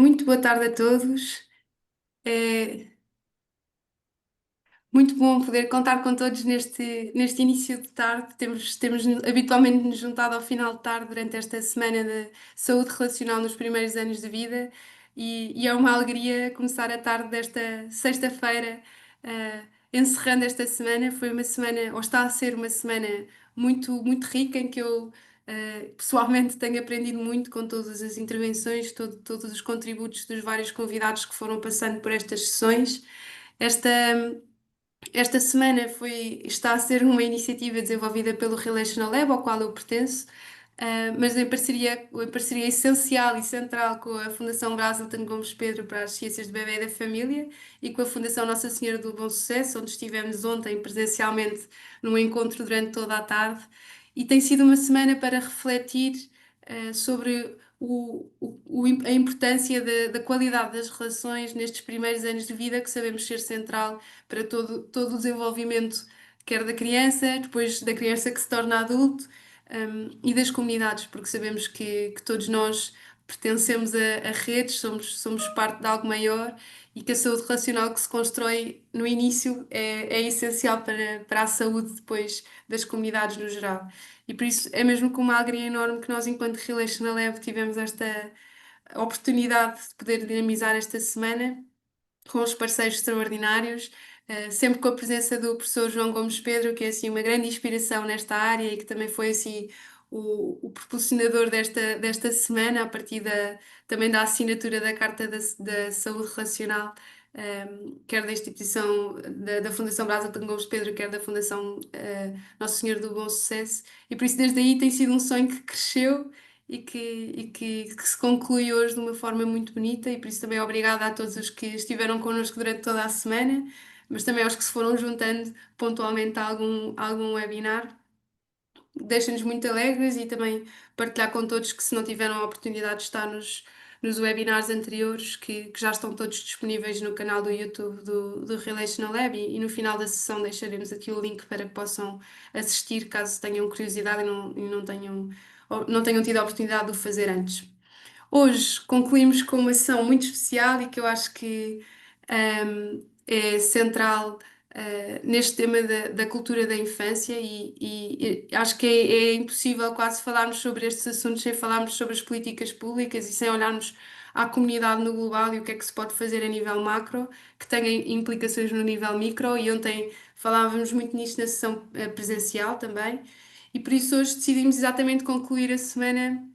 Muito boa tarde a todos. É muito bom poder contar com todos neste início de tarde. Temos habitualmente nos juntado ao final de tarde durante esta semana de saúde relacional nos primeiros anos de vida e é uma alegria começar a tarde desta sexta-feira, encerrando esta semana. Foi uma semana, ou está a ser uma semana muito rica em que eu pessoalmente tenho aprendido muito com todas as intervenções, todos os contributos dos vários convidados que foram passando por estas sessões. Esta, esta semana está a ser uma iniciativa desenvolvida pelo Relational Lab, ao qual eu pertenço, mas em parceria essencial e central com a Fundação Braselton Gomes Pedro para as Ciências do Bebé e da Família e com a Fundação Nossa Senhora do Bom Sucesso, onde estivemos ontem presencialmente num encontro durante toda a tarde. E tem sido uma semana para refletir sobre a importância da qualidade das relações nestes primeiros anos de vida, que sabemos ser central para todo o desenvolvimento, quer da criança, depois da criança que se torna adulto, e das comunidades, porque sabemos que todos nós pertencemos a redes, somos parte de algo maior e que a saúde relacional que se constrói no início é essencial para a saúde depois das comunidades no geral. E por isso é mesmo com uma alegria enorme que nós, enquanto Relational Lab, tivemos esta oportunidade de poder dinamizar esta semana com os parceiros extraordinários, sempre com a presença do professor João Gomes Pedro, que é assim uma grande inspiração nesta área e que também foi assim o propulsionador desta semana, a partir também da assinatura da Carta da Saúde Relacional, quer da instituição da Fundação Brasa de Gomes Pedro, quer da Fundação Nosso Senhor do Bom Sucesso, e por isso desde aí tem sido um sonho que cresceu e que se conclui hoje de uma forma muito bonita, e por isso também obrigada a todos os que estiveram connosco durante toda a semana, mas também aos que se foram juntando pontualmente a algum webinar. Deixa-nos muito alegres e também partilhar com todos que, se não tiveram a oportunidade de estar nos webinars anteriores, que já estão todos disponíveis no canal do YouTube do Relational Lab, e no final da sessão deixaremos aqui o link para que possam assistir caso tenham curiosidade e não tenham tido a oportunidade de o fazer antes. Hoje concluímos com uma sessão muito especial e que eu acho que é central neste tema da cultura da infância e acho que é impossível quase falarmos sobre estes assuntos sem falarmos sobre as políticas públicas e sem olharmos à comunidade no global e o que é que se pode fazer a nível macro, que tenha implicações no nível micro, e ontem falávamos muito nisto na sessão presencial também, e por isso hoje decidimos exatamente concluir a semana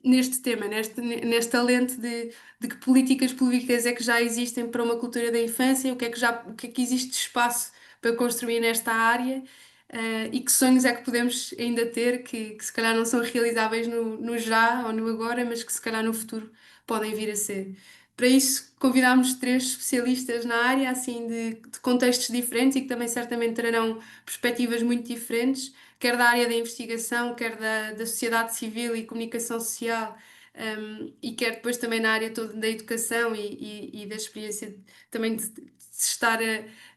neste tema, nesta lente de que políticas públicas é que já existem para uma cultura da infância, o que é que existe de espaço para construir nesta área, e que sonhos é que podemos ainda ter que se calhar não são realizáveis no já ou no agora, mas que se calhar no futuro podem vir a ser. Para isso, convidámos três especialistas na área, assim, de contextos diferentes e que também certamente trarão perspectivas muito diferentes, quer da área da investigação, quer da sociedade civil e comunicação social, e quer depois também na área toda da educação e da experiência também de se estar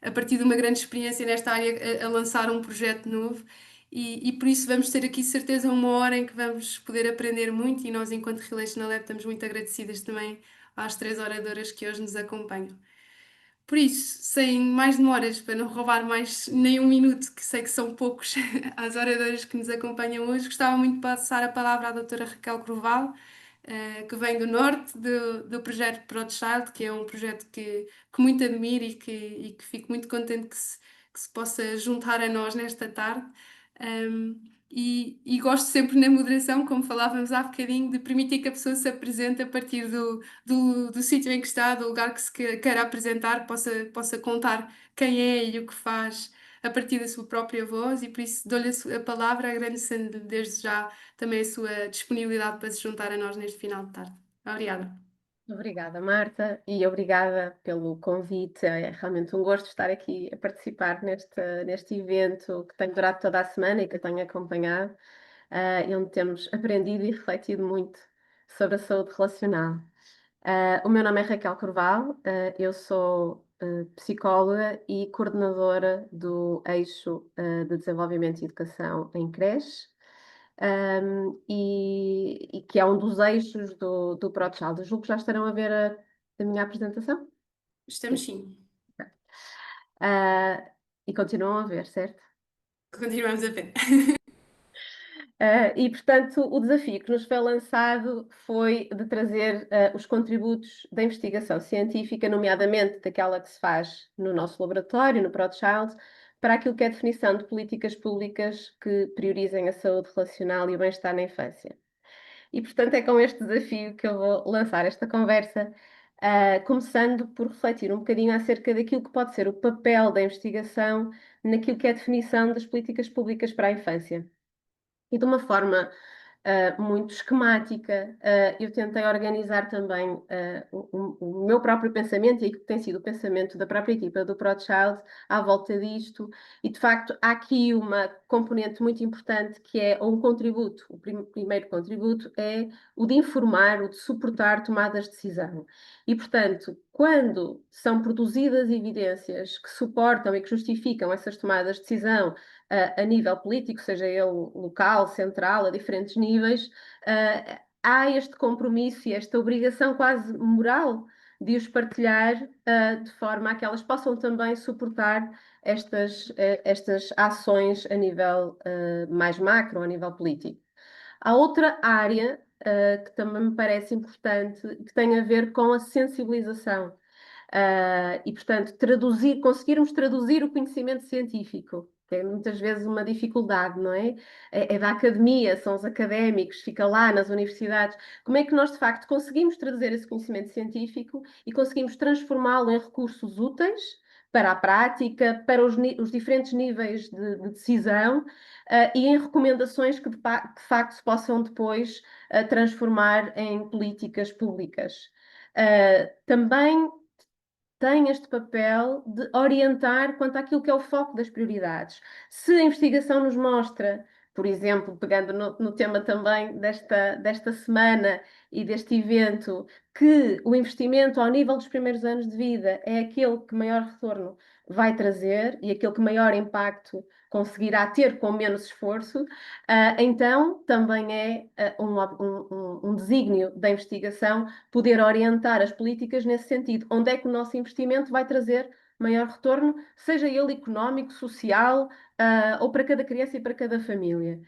a partir de uma grande experiência nesta área a lançar um projeto novo. E por isso vamos ter aqui certeza uma hora em que vamos poder aprender muito, e nós, enquanto Relational Lab, estamos muito agradecidas também às três oradoras que hoje nos acompanham. Por isso, sem mais demoras, para não roubar mais nem um minuto, que sei que são poucos, às oradoras que nos acompanham hoje, gostava muito de passar a palavra à doutora Raquel Croval, que vem do norte, do projeto ProChild, que é um projeto que muito admiro e que fico muito contente que se possa juntar a nós nesta tarde. E gosto sempre na moderação, como falávamos há bocadinho, de permitir que a pessoa se apresente a partir do sítio em que está, do lugar que se queira apresentar, possa contar quem é e o que faz a partir da sua própria voz, e por isso dou-lhe a palavra, agradecendo desde já também a sua disponibilidade para se juntar a nós neste final de tarde. Obrigada. Obrigada, Marta, e obrigada pelo convite. É realmente um gosto estar aqui a participar neste evento que tem durado toda a semana e que eu tenho acompanhado, e onde temos aprendido e refletido muito sobre a saúde relacional. O meu nome é Raquel Corval, eu sou psicóloga e coordenadora do Eixo de Desenvolvimento e Educação em creche. e que é um dos eixos do ProChild. Julgo que já estarão a ver a minha apresentação. Estamos sim. Ah, e continuam a ver, certo? Continuamos a ver. E, portanto, o desafio que nos foi lançado foi de trazer os contributos da investigação científica, nomeadamente daquela que se faz no nosso laboratório, no ProChild, para aquilo que é a definição de políticas públicas que priorizem a saúde relacional e o bem-estar na infância. E, portanto, é com este desafio que eu vou lançar esta conversa, começando por refletir um bocadinho acerca daquilo que pode ser o papel da investigação naquilo que é a definição das políticas públicas para a infância. E de uma forma muito esquemática, eu tentei organizar também o meu próprio pensamento e aquilo que tem sido o pensamento da própria equipa do ProChild à volta disto. E de facto, há aqui uma componente muito importante que é ou um contributo. O primeiro contributo é o de informar, o de suportar tomadas de decisão. E, portanto, quando são produzidas evidências que suportam e que justificam essas tomadas de decisão a nível político, seja ele local, central, a diferentes níveis, há este compromisso e esta obrigação quase moral de os partilhar de forma a que elas possam também suportar estas ações a nível mais macro, a nível político. Há outra área que também me parece importante, que tem a ver com a sensibilização. E, portanto, conseguirmos traduzir o conhecimento científico, que é muitas vezes uma dificuldade, não é? É da academia, são os académicos, fica lá nas universidades. Como é que nós, de facto, conseguimos traduzir esse conhecimento científico e conseguimos transformá-lo em recursos úteis para a prática, para os diferentes níveis de decisão, e em recomendações que, de facto, se possam depois transformar em políticas públicas. Também tem este papel de orientar quanto àquilo que é o foco das prioridades. Se a investigação nos mostra, por exemplo, pegando no tema também desta semana e deste evento, que o investimento ao nível dos primeiros anos de vida é aquele que maior retorno vai trazer e aquele que maior impacto conseguirá ter com menos esforço, então também é um desígnio da investigação poder orientar as políticas nesse sentido. Onde é que o nosso investimento vai trazer maior retorno, seja ele económico, social, ou para cada criança e para cada família.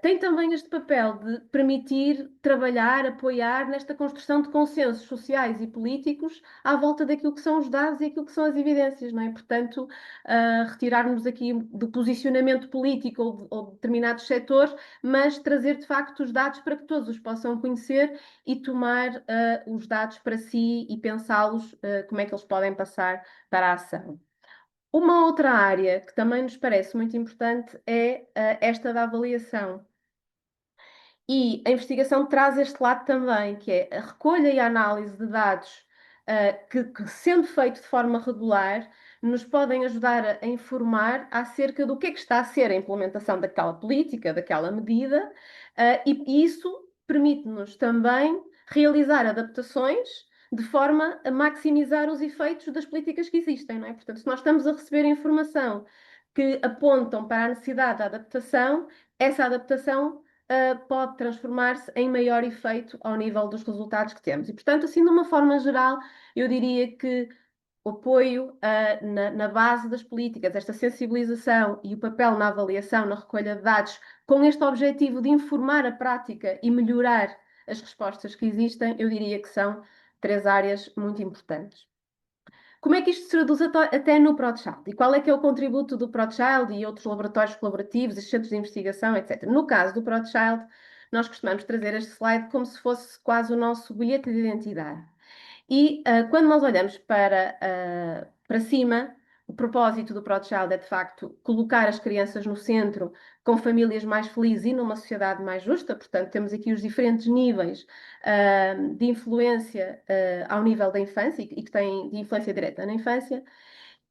Tem também este papel de permitir trabalhar, apoiar nesta construção de consensos sociais e políticos à volta daquilo que são os dados e aquilo que são as evidências, não é? Portanto, retirarmos aqui do posicionamento político ou de determinados setores, mas trazer de facto os dados para que todos os possam conhecer e tomar os dados para si e pensá-los, como é que eles podem passar para a ação. Uma outra área que também nos parece muito importante é esta da avaliação. E a investigação traz este lado também, que é a recolha e a análise de dados que, sendo feito de forma regular, nos podem ajudar a informar acerca do que é que está a ser a implementação daquela política, daquela medida, e isso permite-nos também realizar adaptações de forma a maximizar os efeitos das políticas que existem, não é? Portanto, se nós estamos a receber informação que apontam para a necessidade de adaptação, essa adaptação pode transformar-se em maior efeito ao nível dos resultados que temos. E, portanto, assim, de uma forma geral, eu diria que o apoio na base das políticas, esta sensibilização e o papel na avaliação, na recolha de dados, com este objetivo de informar a prática e melhorar as respostas que existem, eu diria que são três áreas muito importantes. Como é que isto se traduz até no ProChild? E qual é que é o contributo do ProChild e outros laboratórios colaborativos, e centros de investigação, etc. No caso do ProChild, nós costumamos trazer este slide como se fosse quase o nosso bilhete de identidade. E quando nós olhamos para cima, o propósito do ProChild é, de facto, colocar as crianças no centro, com famílias mais felizes e numa sociedade mais justa. Portanto, temos aqui os diferentes níveis de influência ao nível da infância e que têm de influência direta na infância.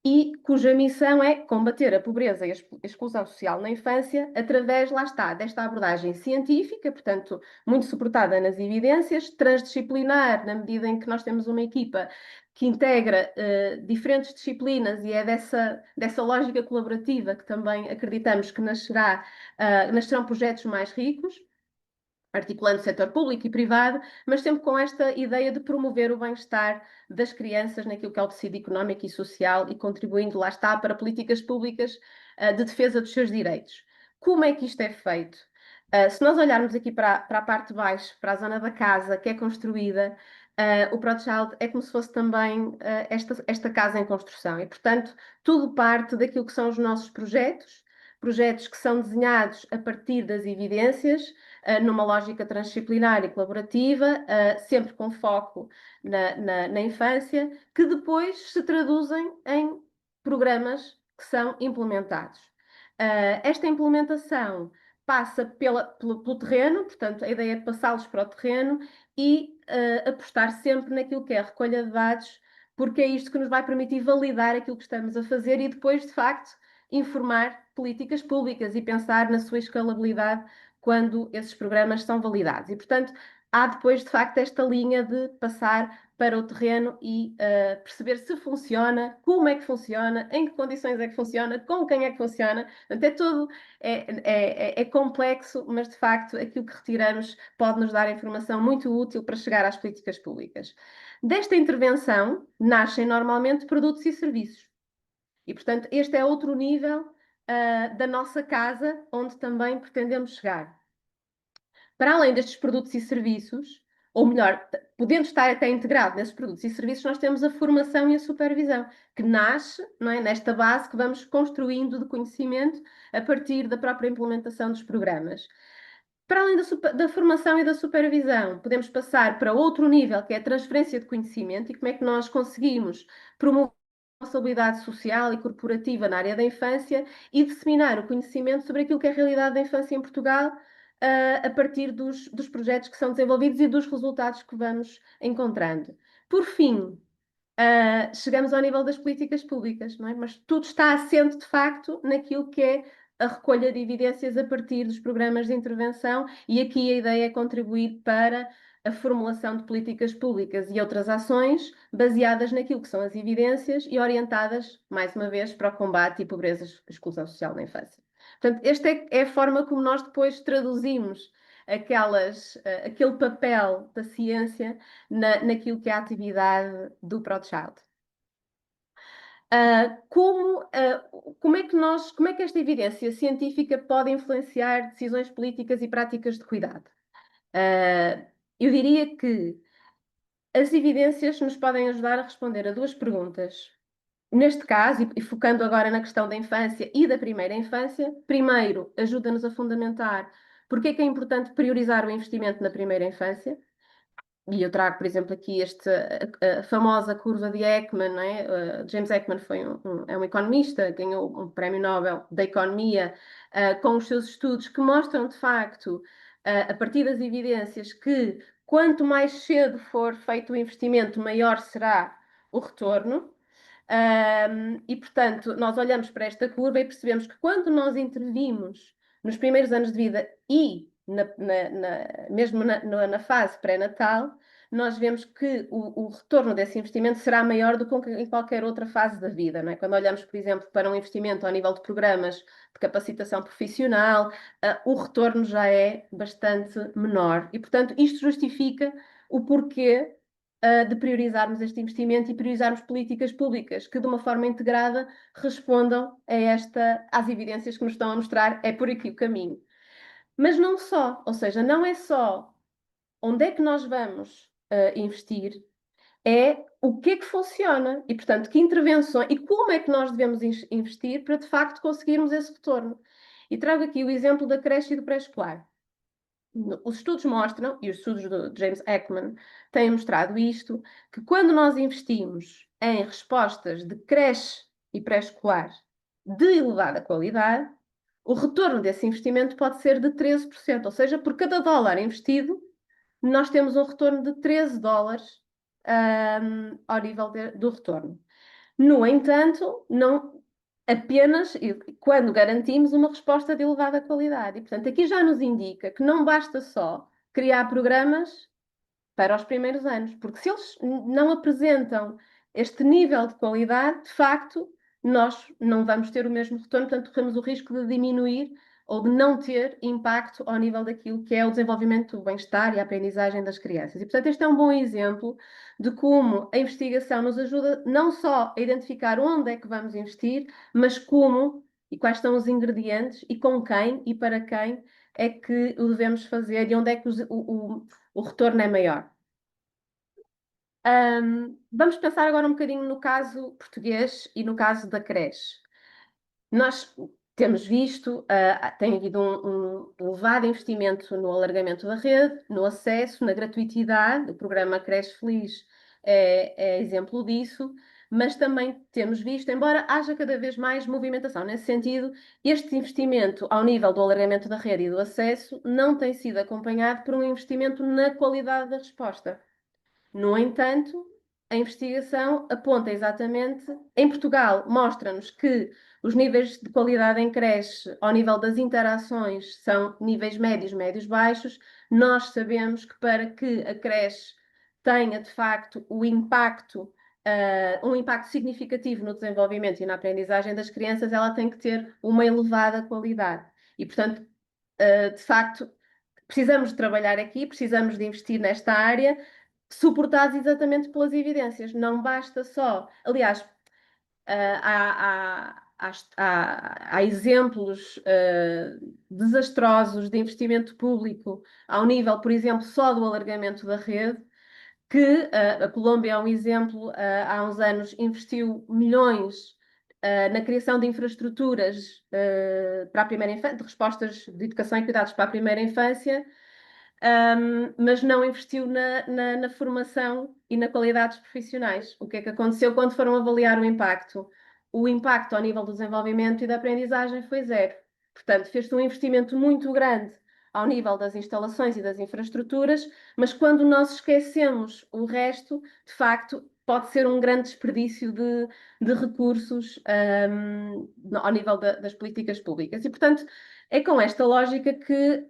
e cuja missão é combater a pobreza e a exclusão social na infância através, lá está, desta abordagem científica, portanto, muito suportada nas evidências, transdisciplinar, na medida em que nós temos uma equipa que integra diferentes disciplinas e é dessa lógica colaborativa que também acreditamos que nascerão projetos mais ricos, articulando o setor público e privado, mas sempre com esta ideia de promover o bem-estar das crianças naquilo que é o tecido económico e social e contribuindo, lá está, para políticas públicas de defesa dos seus direitos. Como é que isto é feito? Se nós olharmos aqui para a parte de baixo, para a zona da casa que é construída, o Prochild é como se fosse também esta casa em construção e, portanto, tudo parte daquilo que são os nossos projetos que são desenhados a partir das evidências, numa lógica transdisciplinar e colaborativa, sempre com foco na infância, que depois se traduzem em programas que são implementados. Esta implementação passa pelo terreno, portanto, a ideia é passá-los para o terreno e apostar sempre naquilo que é a recolha de dados, porque é isto que nos vai permitir validar aquilo que estamos a fazer e depois, de facto, informar políticas públicas e pensar na sua escalabilidade quando esses programas são validados. E, portanto, há depois, de facto, esta linha de passar para o terreno e perceber se funciona, como é que funciona, em que condições é que funciona, com quem é que funciona. Portanto, é complexo, mas, de facto, aquilo que retiramos pode nos dar informação muito útil para chegar às políticas públicas. Desta intervenção, nascem normalmente produtos e serviços. E, portanto, este é outro nível da nossa casa, onde também pretendemos chegar. Para além destes produtos e serviços, ou melhor, podendo estar até integrado nesses produtos e serviços, nós temos a formação e a supervisão, que nasce, não é, nesta base que vamos construindo de conhecimento a partir da própria implementação dos programas. Para além da formação e da supervisão, podemos passar para outro nível, que é a transferência de conhecimento e como é que nós conseguimos promover a responsabilidade social e corporativa na área da infância e disseminar o conhecimento sobre aquilo que é a realidade da infância em Portugal, a partir dos projetos que são desenvolvidos e dos resultados que vamos encontrando. Por fim, chegamos ao nível das políticas públicas, não é? Mas tudo está assente, de facto, naquilo que é a recolha de evidências a partir dos programas de intervenção, e aqui a ideia é contribuir para a formulação de políticas públicas e outras ações baseadas naquilo que são as evidências e orientadas, mais uma vez, para o combate e pobreza e exclusão social na infância. Portanto, esta é a forma como nós depois traduzimos aquele papel da ciência naquilo que é a atividade do ProChild. Como é que esta evidência científica pode influenciar decisões políticas e práticas de cuidado? Eu diria que as evidências nos podem ajudar a responder a duas perguntas. Neste caso, e focando agora na questão da infância e da primeira infância, primeiro, ajuda-nos a fundamentar porque é que é importante priorizar o investimento na primeira infância. E eu trago, por exemplo, aqui a famosa curva de Ekman, não é? James Ekman é um economista, ganhou um prémio Nobel da Economia, com os seus estudos que mostram, de facto, a partir das evidências, que quanto mais cedo for feito o investimento, maior será o retorno. E, portanto, nós olhamos para esta curva e percebemos que quando nós intervimos nos primeiros anos de vida e mesmo na fase pré-natal, nós vemos que o retorno desse investimento será maior do que em qualquer outra fase da vida. Não é? Quando olhamos, por exemplo, para um investimento ao nível de programas de capacitação profissional, o retorno já é bastante menor. E, portanto, isto justifica o porquê de priorizarmos este investimento e priorizarmos políticas públicas que, de uma forma integrada, respondam às evidências que nos estão a mostrar é por aqui o caminho. Mas não só, ou seja, não é só onde é que nós vamos investir, é o que é que funciona e, portanto, que intervenções e como é que nós devemos investir para, de facto, conseguirmos esse retorno. E trago aqui o exemplo da creche e do pré-escolar. Os estudos mostram, e os estudos do James Ekman têm mostrado isto, que quando nós investimos em respostas de creche e pré-escolar de elevada qualidade, o retorno desse investimento pode ser de 13%, ou seja, por cada dólar investido, nós temos um retorno de 13 dólares ao nível do retorno. No entanto, não apenas quando garantimos uma resposta de elevada qualidade. E, portanto, aqui já nos indica que não basta só criar programas para os primeiros anos, porque se eles não apresentam este nível de qualidade, de facto, nós não vamos ter o mesmo retorno, portanto, corremos o risco de diminuir ou de não ter impacto ao nível daquilo que é o desenvolvimento, o bem-estar e a aprendizagem das crianças. E, portanto, este é um bom exemplo de como a investigação nos ajuda não só a identificar onde é que vamos investir, mas como e quais são os ingredientes e com quem e para quem é que o devemos fazer e onde é que o retorno é maior. Vamos pensar agora um bocadinho no caso português e no caso da creche. Nós temos visto, tem havido um elevado investimento no alargamento da rede, no acesso, na gratuitidade. O programa Creche Feliz é exemplo disso, mas também temos visto, embora haja cada vez mais movimentação nesse sentido, este investimento ao nível do alargamento da rede e do acesso não tem sido acompanhado por um investimento na qualidade da resposta. No entanto, a investigação aponta exatamente, em Portugal, mostra-nos que os níveis de qualidade em creche, ao nível das interações, são níveis médios, médios baixos. Nós sabemos que para que a creche tenha, de facto, um impacto significativo no desenvolvimento e na aprendizagem das crianças, ela tem que ter uma elevada qualidade. E, portanto, de facto, precisamos de trabalhar aqui, precisamos de investir nesta área, suportados exatamente pelas evidências. Não basta só. Aliás, há exemplos desastrosos de investimento público ao nível, por exemplo, só do alargamento da rede, que a Colômbia é um exemplo, há uns anos investiu milhões na criação de infraestruturas para a primeira infância, de respostas de educação e cuidados para a primeira infância, mas não investiu na formação e na qualidade dos profissionais. O que é que aconteceu quando foram avaliar o impacto? O impacto ao nível do desenvolvimento e da aprendizagem foi zero. Portanto, fez-se um investimento muito grande ao nível das instalações e das infraestruturas, mas quando nós esquecemos o resto, de facto, pode ser um grande desperdício de recursos ao nível das políticas públicas. E, portanto, é com esta lógica que,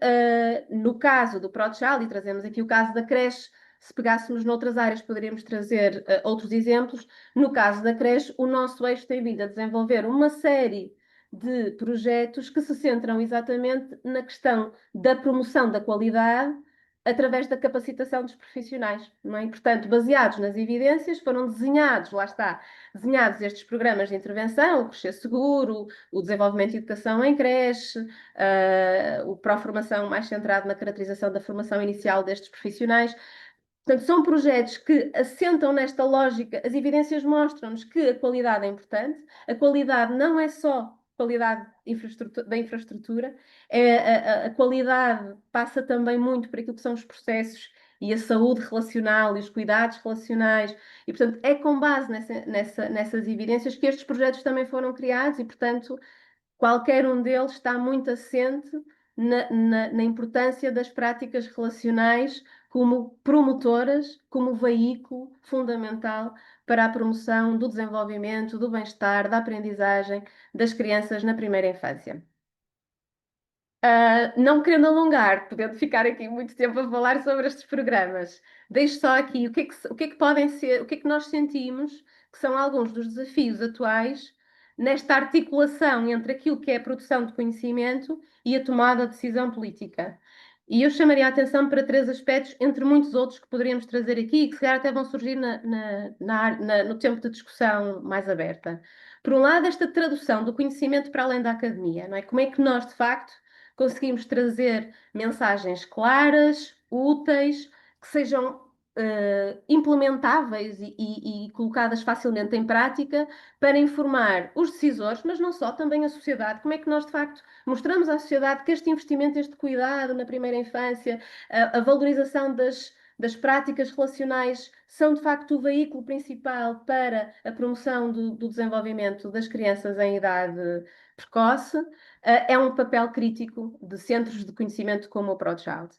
no caso do ProChild, e trazemos aqui o caso da creche, se pegássemos noutras áreas, poderíamos trazer outros exemplos. No caso da creche, o nosso eixo tem vindo a desenvolver uma série de projetos que se centram exatamente na questão da promoção da qualidade através da capacitação dos profissionais, não é? E, portanto, baseados nas evidências, foram desenhados, lá está, desenhados estes programas de intervenção, o Crescer Seguro, o desenvolvimento de educação em creche, o pró-formação mais centrado na caracterização da formação inicial destes profissionais. Portanto, são projetos que assentam nesta lógica. As evidências mostram-nos que a qualidade é importante. A qualidade não é só qualidade da infraestrutura, a qualidade passa também muito por aquilo que são os processos e a saúde relacional e os cuidados relacionais. E, portanto, é com base nessas evidências que estes projetos também foram criados e, portanto, qualquer um deles está muito assente na importância das práticas relacionais como promotoras, como veículo fundamental para a promoção do desenvolvimento, do bem-estar, da aprendizagem das crianças na primeira infância. Não querendo alongar, podendo ficar aqui muito tempo a falar sobre estes programas, deixo só aqui o que é que podem ser, o que é que nós sentimos que são alguns dos desafios atuais nesta articulação entre aquilo que é a produção de conhecimento e a tomada de decisão política. E eu chamaria a atenção para três aspectos, entre muitos outros que poderíamos trazer aqui e que se calhar até vão surgir no tempo de discussão mais aberta. Por um lado, esta tradução do conhecimento para além da academia, não é? Como é que nós, de facto, conseguimos trazer mensagens claras, úteis, que sejam implementáveis e colocadas facilmente em prática para informar os decisores, mas não só, também a sociedade. Como é que nós, de facto, mostramos à sociedade que este investimento, este cuidado na primeira infância, a valorização das práticas relacionais são, de facto, o veículo principal para a promoção do desenvolvimento das crianças em idade precoce, é um papel crítico de centros de conhecimento como o ProChild.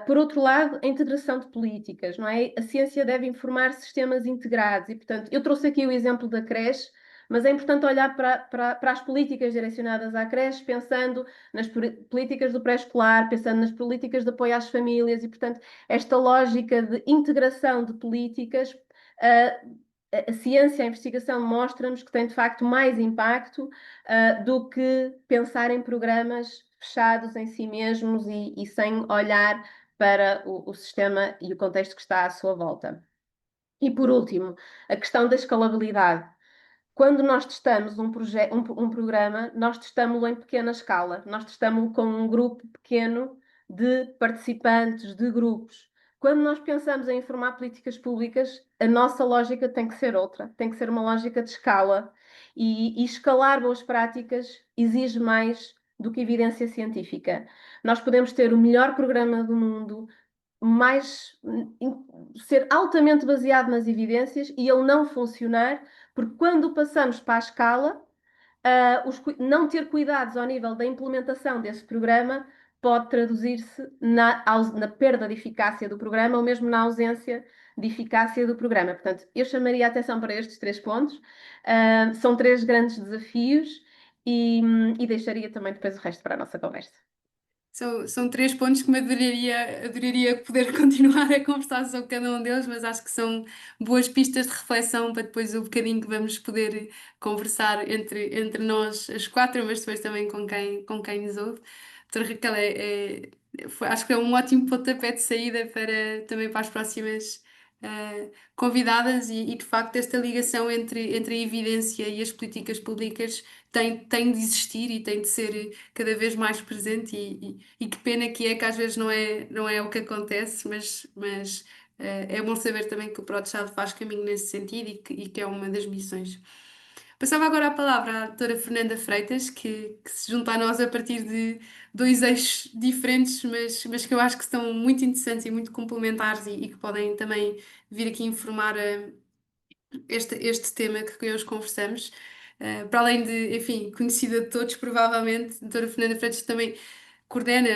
Por outro lado, a integração de políticas, não é? A ciência deve informar sistemas integrados e, portanto, eu trouxe aqui o exemplo da creche, mas é importante olhar para as políticas direcionadas à creche, pensando nas políticas do pré-escolar, pensando nas políticas de apoio às famílias e, portanto, esta lógica de integração de políticas, a ciência, a investigação mostra-nos que tem, de facto, mais impacto do que pensar em programas fechados em si mesmos e sem olhar para o sistema e o contexto que está à sua volta. E por último, a questão da escalabilidade. Quando nós testamos um programa, nós testamos-lo em pequena escala, nós testamos-lo com um grupo pequeno de participantes, de grupos. Quando nós pensamos em informar políticas públicas, a nossa lógica tem que ser outra, tem que ser uma lógica de escala. E escalar boas práticas exige mais do que evidência científica. Nós podemos ter o melhor programa do mundo, ser altamente baseado nas evidências e ele não funcionar, porque quando passamos para a escala, não ter cuidados ao nível da implementação desse programa pode traduzir-se na perda de eficácia do programa ou mesmo na ausência de eficácia do programa. Portanto, eu chamaria a atenção para estes 3 pontos. São 3 grandes desafios e deixaria também depois o resto para a nossa conversa. São 3 pontos que me adoraria poder continuar a conversar sobre cada um deles, mas acho que são boas pistas de reflexão para depois o bocadinho que vamos poder conversar entre nós as 4, mas depois também com quem nos ouve. Doutora Raquel, acho que é um ótimo pontapé de saída também para as próximas convidadas e, de facto, esta ligação entre a evidência e as políticas públicas tem de existir e tem de ser cada vez mais presente e que pena que é que às vezes não é o que acontece, mas é bom saber também que o ProDesado faz caminho nesse sentido e que é uma das missões. Passava agora a palavra à doutora Fernanda Freitas, que se junta a nós a partir de 2 eixos diferentes, mas que eu acho que são muito interessantes e muito complementares e que podem também vir aqui informar este tema que hoje conversamos. Para além de, enfim, conhecida de todos, provavelmente, a doutora Fernanda Freitas também coordena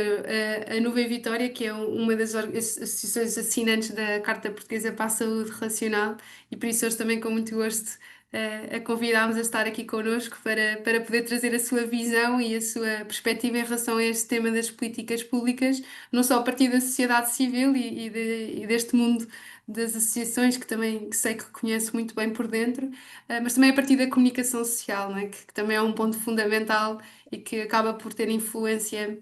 a Nuvem Vitória, que é uma das associações assinantes da Carta Portuguesa para a Saúde Relacional, e por isso hoje também com muito gosto a convidámos a estar aqui connosco para poder trazer a sua visão e a sua perspectiva em relação a este tema das políticas públicas, não só a partir da sociedade civil e deste mundo das associações que sei que conhece muito bem por dentro, mas também a partir da comunicação social, não é? Que também é um ponto fundamental e que acaba por ter influência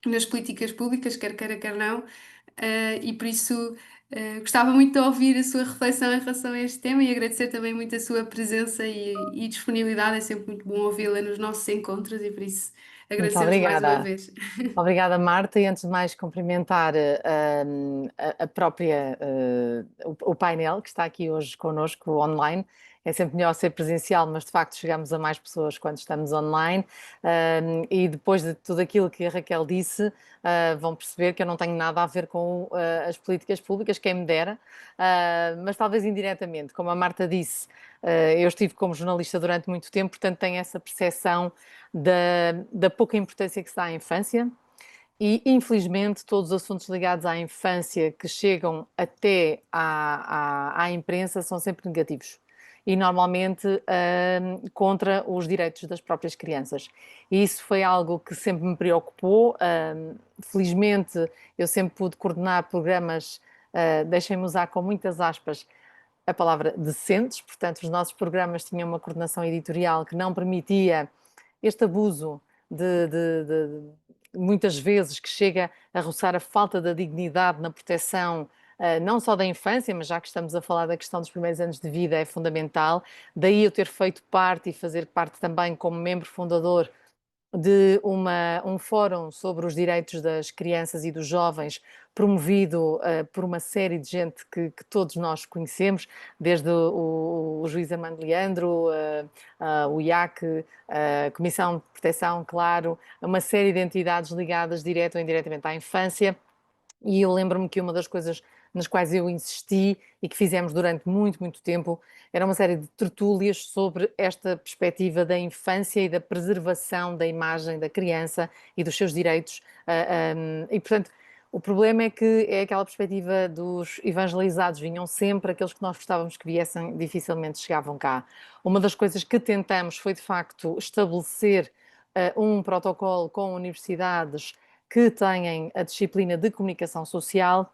nas políticas públicas, quer queira, quer não, e por isso gostava muito de ouvir a sua reflexão em relação a este tema e agradecer também muito a sua presença e disponibilidade. É sempre muito bom ouvi-la nos nossos encontros e por isso Muito agradecemos mais uma obrigada. vez. Obrigada, Marta. E antes de mais, cumprimentar a própria, o painel que está aqui hoje connosco online. É sempre melhor ser presencial, mas de facto chegamos a mais pessoas quando estamos online. E depois de tudo aquilo que a Raquel disse, vão perceber que eu não tenho nada a ver com as políticas públicas, quem me dera, mas talvez indiretamente. Como a Marta disse, eu estive como jornalista durante muito tempo, portanto tenho essa percepção da pouca importância que se dá à infância. E, infelizmente, todos os assuntos ligados à infância que chegam até à imprensa são sempre negativos e, normalmente, contra os direitos das próprias crianças. E isso foi algo que sempre me preocupou. Felizmente, eu sempre pude coordenar programas, deixem-me usar com muitas aspas a palavra decentes, portanto, os nossos programas tinham uma coordenação editorial que não permitia este abuso muitas vezes que chega a roçar a falta da dignidade na proteção não só da infância, mas já que estamos a falar da questão dos primeiros anos de vida, é fundamental. Daí eu ter feito parte e fazer parte também como membro fundador de um fórum sobre os direitos das crianças e dos jovens, promovido por uma série de gente que todos nós conhecemos, desde o juiz Armando Leandro, o IAC, a Comissão de Proteção, claro, uma série de entidades ligadas direto ou indiretamente à infância. E eu lembro-me que uma das coisas nas quais eu insisti e que fizemos durante muito, muito tempo era uma série de tertúlias sobre esta perspectiva da infância e da preservação da imagem da criança e dos seus direitos. E, portanto, O problema é que é aquela perspectiva dos evangelizados, vinham sempre, aqueles que nós gostávamos que viessem, dificilmente chegavam cá. Uma das coisas que tentamos foi, de facto, estabelecer um protocolo com universidades que têm a disciplina de comunicação social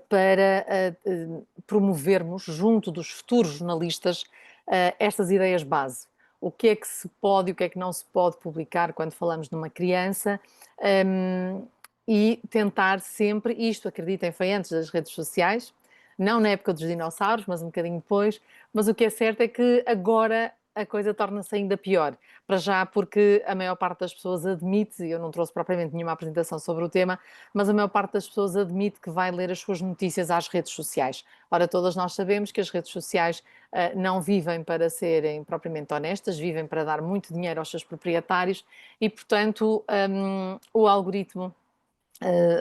para promovermos, junto dos futuros jornalistas, estas ideias base. O que é que se pode e o que é que não se pode publicar quando falamos de uma criança, e tentar sempre, isto acreditem foi antes das redes sociais, não na época dos dinossauros, mas um bocadinho depois, mas o que é certo é que agora a coisa torna-se ainda pior. Para já porque a maior parte das pessoas admite, eu não trouxe propriamente nenhuma apresentação sobre o tema, mas a maior parte das pessoas admite que vai ler as suas notícias às redes sociais. Ora, todas nós sabemos que as redes sociais não vivem para serem propriamente honestas, vivem para dar muito dinheiro aos seus proprietários e, portanto, o algoritmo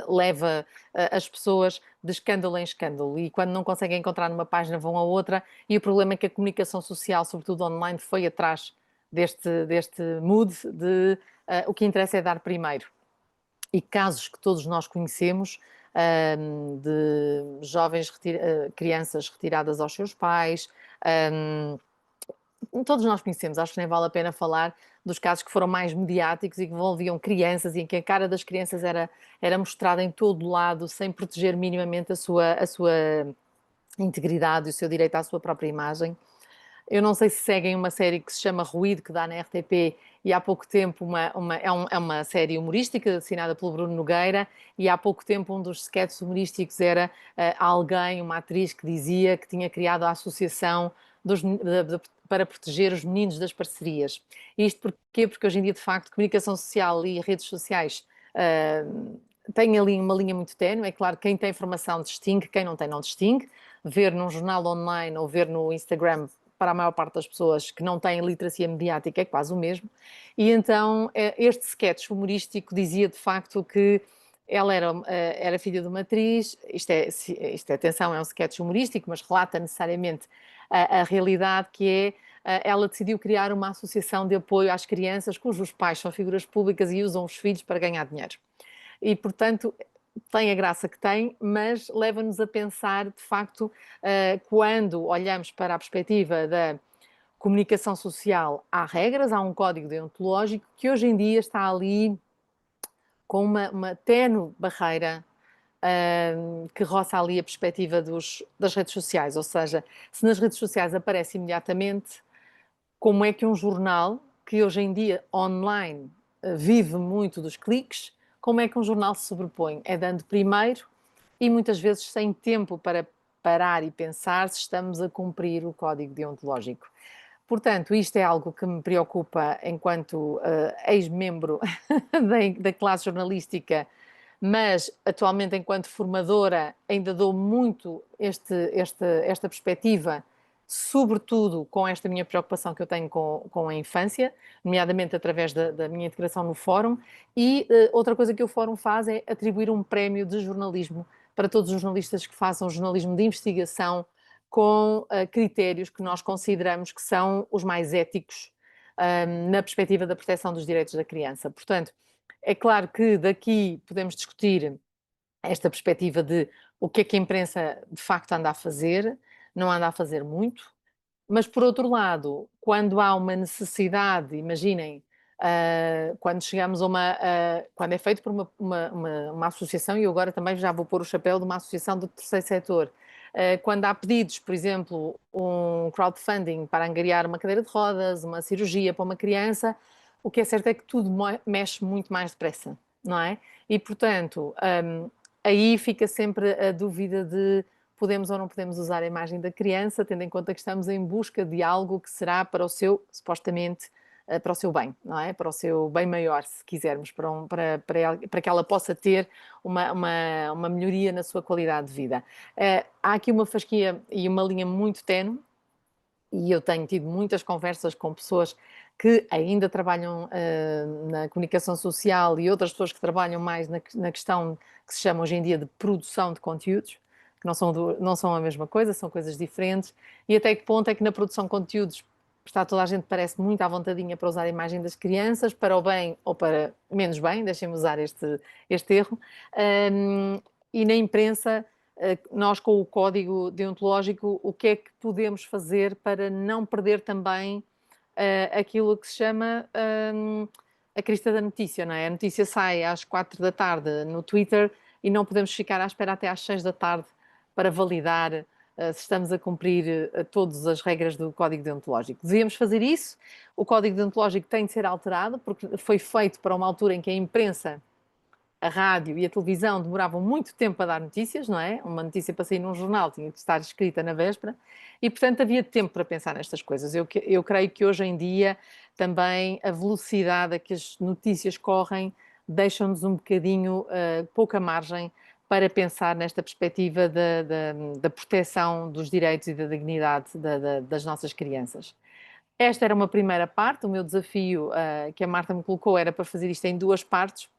leva as pessoas de escândalo em escândalo e quando não conseguem encontrar numa página vão a outra e o problema é que a comunicação social, sobretudo online, foi atrás deste mood de o que interessa é dar primeiro. E casos que todos nós conhecemos de jovens, crianças retiradas aos seus pais, todos nós conhecemos, acho que nem vale a pena falar dos casos que foram mais mediáticos e que envolviam crianças e em que a cara das crianças era mostrada em todo lado, sem proteger minimamente a sua integridade e o seu direito à sua própria imagem. Eu não sei se seguem uma série que se chama Ruído, que dá na RTP, e há pouco tempo é uma série humorística assinada pelo Bruno Nogueira, e há pouco tempo um dos sketches humorísticos era alguém, uma atriz, que dizia que tinha criado a associação para proteger os meninos das parcerias. E isto porquê? Porque hoje em dia, de facto, comunicação social e redes sociais têm ali uma linha muito ténue. É claro que quem tem informação distingue, quem não tem não distingue. Ver num jornal online ou ver no Instagram, para a maior parte das pessoas que não têm literacia mediática, é quase o mesmo. E então este sketch humorístico dizia de facto que ela era filha de uma atriz, atenção, é um sketch humorístico, mas relata necessariamente a realidade que é, ela decidiu criar uma associação de apoio às crianças cujos pais são figuras públicas e usam os filhos para ganhar dinheiro. E, portanto, tem a graça que tem, mas leva-nos a pensar, de facto, quando olhamos para a perspectiva da comunicação social, há regras, há um código deontológico que hoje em dia está ali com uma ténue barreira que roça ali a perspectiva das redes sociais, ou seja, se nas redes sociais aparece imediatamente, como é que um jornal, que hoje em dia online vive muito dos cliques, como é que um jornal se sobrepõe? É dando primeiro e muitas vezes sem tempo para parar e pensar se estamos a cumprir o código deontológico. Portanto, isto é algo que me preocupa enquanto ex-membro da classe jornalística, mas atualmente enquanto formadora ainda dou muito esta perspectiva, sobretudo com esta minha preocupação que eu tenho com a infância, nomeadamente através da minha integração no fórum, e outra coisa que o fórum faz é atribuir um prémio de jornalismo para todos os jornalistas que façam jornalismo de investigação com critérios que nós consideramos que são os mais éticos na perspectiva da proteção dos direitos da criança. Portanto, é claro que daqui podemos discutir esta perspectiva de o que é que a imprensa de facto anda a fazer, não anda a fazer muito, mas por outro lado, quando há uma necessidade, imaginem, quando chegamos a quando é feito por uma associação, e eu agora também já vou pôr o chapéu de uma associação do terceiro setor, quando há pedidos, por exemplo, um crowdfunding para angariar uma cadeira de rodas, uma cirurgia para uma criança, o que é certo é que tudo mexe muito mais depressa, não é? E, portanto, aí fica sempre a dúvida de podemos ou não podemos usar a imagem da criança, tendo em conta que estamos em busca de algo que será para o seu, supostamente, para o seu bem, não é? Para o seu bem maior, se quisermos, para que ela possa ter uma melhoria na sua qualidade de vida. Há aqui uma fasquia e uma linha muito ténue, e eu tenho tido muitas conversas com pessoas que ainda trabalham na comunicação social e outras pessoas que trabalham mais na questão que se chama hoje em dia de produção de conteúdos, que não são a mesma coisa, são coisas diferentes, e até que ponto é que na produção de conteúdos está toda a gente parece muito à vontadinha para usar a imagem das crianças, para o bem ou para menos bem, deixem-me usar este erro. E na imprensa, nós com o código deontológico, o que é que podemos fazer para não perder também aquilo que se chama a crista da notícia, não é? A notícia sai às 4 da tarde no Twitter e não podemos ficar à espera até às 6 da tarde para validar se estamos a cumprir todas as regras do Código Deontológico. Devíamos fazer isso. O Código Deontológico tem de ser alterado, porque foi feito para uma altura em que a imprensa, a rádio e a televisão demoravam muito tempo a dar notícias, não é? Uma notícia para sair num jornal tinha de estar escrita na véspera e, portanto, havia tempo para pensar nestas coisas. Eu creio que hoje em dia também a velocidade a que as notícias correm deixam-nos um bocadinho pouca margem para pensar nesta perspectiva da proteção dos direitos e da dignidade das nossas crianças. Esta era uma primeira parte, o meu desafio que a Marta me colocou era para fazer isto em 2 partes,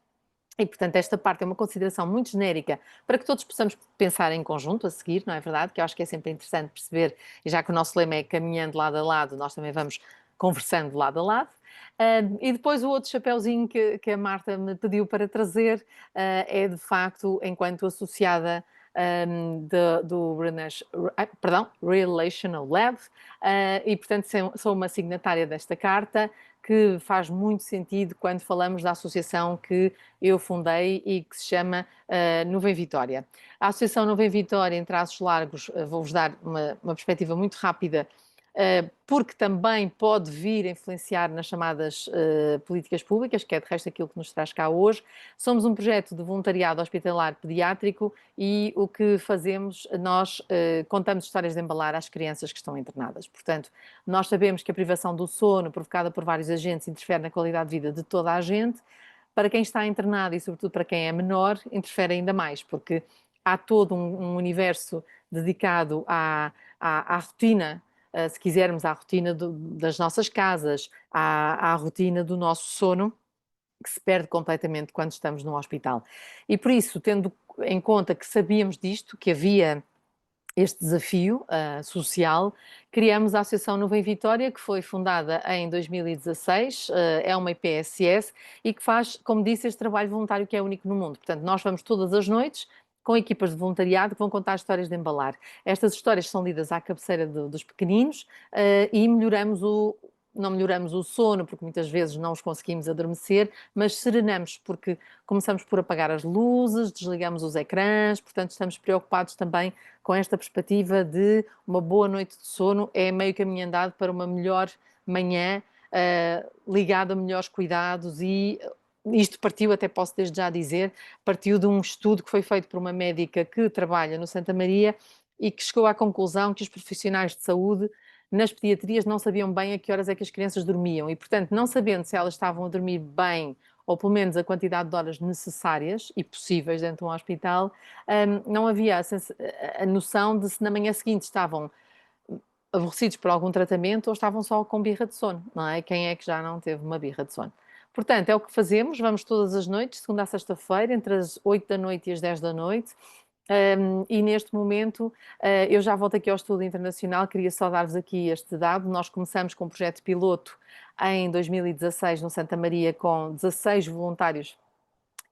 e portanto esta parte é uma consideração muito genérica para que todos possamos pensar em conjunto a seguir, não é verdade? Que eu acho que é sempre interessante perceber, e já que o nosso lema é caminhando lado a lado, nós também vamos conversando lado a lado. E depois o outro chapéuzinho que a Marta me pediu para trazer é de facto, enquanto associada do Relational Lab, e portanto sou uma signatária desta carta, que faz muito sentido quando falamos da associação que eu fundei e que se chama Nuvem Vitória. A Associação Nuvem Vitória, em traços largos, vou-vos dar uma perspectiva muito rápida, porque também pode vir a influenciar nas chamadas políticas públicas, que é de resto aquilo que nos traz cá hoje. Somos um projeto de voluntariado hospitalar pediátrico e o que fazemos, nós contamos histórias de embalar às crianças que estão internadas. Portanto, nós sabemos que a privação do sono provocada por vários agentes interfere na qualidade de vida de toda a gente. Para quem está internado e sobretudo para quem é menor, interfere ainda mais, porque há todo um universo dedicado à rotina, se quisermos, à rotina das nossas casas, à rotina do nosso sono, que se perde completamente quando estamos no hospital. E por isso, tendo em conta que sabíamos disto, que havia este desafio social, criamos a Associação Nuvem Vitória, que foi fundada em 2016, é uma IPSS e que faz, como disse, este trabalho voluntário que é único no mundo. Portanto, nós vamos todas as noites com equipas de voluntariado que vão contar histórias de embalar. Estas histórias são lidas à cabeceira dos pequeninos e não melhoramos o sono, porque muitas vezes não os conseguimos adormecer, mas serenamos, porque começamos por apagar as luzes, desligamos os ecrãs, portanto estamos preocupados também com esta perspectiva de uma boa noite de sono é meio caminho andado para uma melhor manhã, ligado a melhores cuidados e isto partiu, até posso desde já dizer, partiu de um estudo que foi feito por uma médica que trabalha no Santa Maria e que chegou à conclusão que os profissionais de saúde nas pediatrias não sabiam bem a que horas é que as crianças dormiam e, portanto, não sabendo se elas estavam a dormir bem ou pelo menos a quantidade de horas necessárias e possíveis dentro de um hospital, não havia a noção de se na manhã seguinte estavam aborrecidos por algum tratamento ou estavam só com birra de sono, não é? Quem é que já não teve uma birra de sono? Portanto, é o que fazemos, vamos todas as noites, segunda a sexta-feira, entre as 8 da noite e as 10 da noite, e neste momento eu já volto aqui ao estudo internacional, queria só dar-vos aqui este dado. Nós começamos com um projeto piloto em 2016 no Santa Maria com 16 voluntários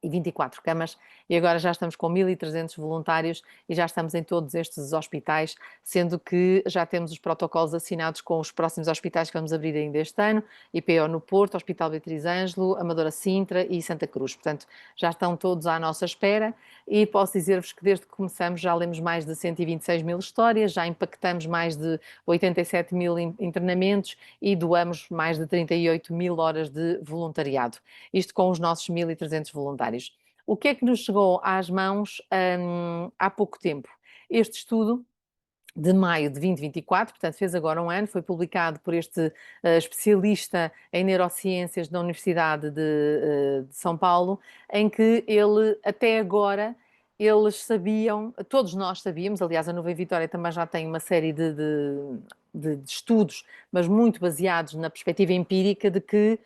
e 24 camas, e agora já estamos com 1.300 voluntários e já estamos em todos estes hospitais, sendo que já temos os protocolos assinados com os próximos hospitais que vamos abrir ainda este ano, IPO no Porto, Hospital Beatriz Ângelo, Amadora Sintra e Santa Cruz. Portanto, já estão todos à nossa espera e posso dizer-vos que desde que começamos já lemos mais de 126 mil histórias, já impactamos mais de 87 mil internamentos e doamos mais de 38 mil horas de voluntariado. Isto com os nossos 1.300 voluntários. O que é que nos chegou às mãos há pouco tempo? Este estudo de maio de 2024, portanto fez agora um ano, foi publicado por este especialista em neurociências da Universidade de São Paulo, em que ele, até agora, eles sabiam, todos nós sabíamos, aliás a Nuvem Vitória também já tem uma série de estudos, mas muito baseados na perspectiva empírica de que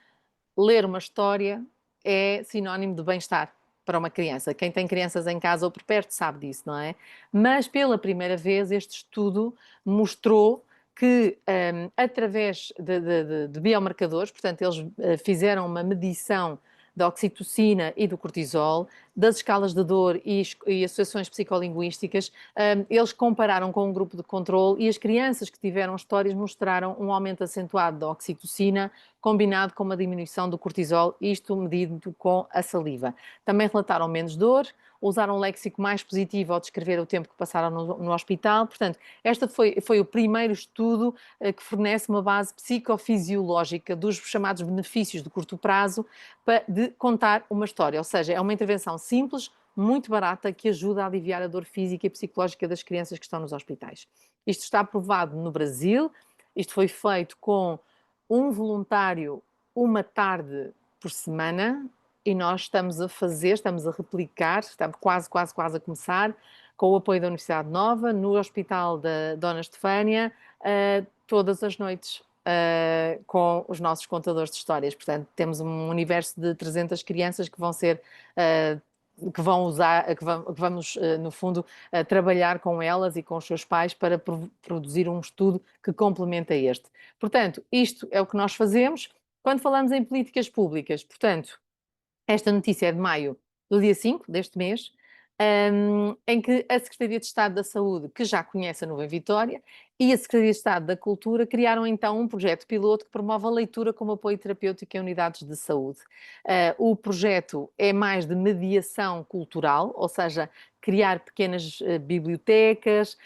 ler uma história é sinónimo de bem-estar para uma criança. Quem tem crianças em casa ou por perto sabe disso, não é? Mas pela primeira vez este estudo mostrou que, através de biomarcadores, portanto, eles fizeram uma medição da oxitocina e do cortisol, das escalas de dor e associações psicolinguísticas. Eles compararam com um grupo de controle e as crianças que tiveram histórias mostraram um aumento acentuado da oxitocina combinado com uma diminuição do cortisol, isto medido com a saliva. Também relataram menos dor, usaram um léxico mais positivo ao descrever o tempo que passaram no hospital. Portanto, este foi o primeiro estudo que fornece uma base psicofisiológica dos chamados benefícios de curto prazo de contar uma história. Ou seja, é uma intervenção simples, muito barata, que ajuda a aliviar a dor física e psicológica das crianças que estão nos hospitais. Isto está aprovado no Brasil, isto foi feito com um voluntário uma tarde por semana e nós estamos a replicar, estamos quase a começar, com o apoio da Universidade Nova, no Hospital da Dona Estefânia, todas as noites, com os nossos contadores de histórias. Portanto, temos um universo de 300 crianças que vão ser... que vamos, no fundo, trabalhar com elas e com os seus pais para produzir um estudo que complementa este. Portanto, isto é o que nós fazemos quando falamos em políticas públicas. Portanto, esta notícia é de maio do dia 5 deste mês, em que a Secretaria de Estado da Saúde, que já conhece a Nuvem Vitória, e a Secretaria de Estado da Cultura criaram então um projeto piloto que promove a leitura como apoio terapêutico em unidades de saúde. O projeto é mais de mediação cultural, ou seja, criar pequenas bibliotecas,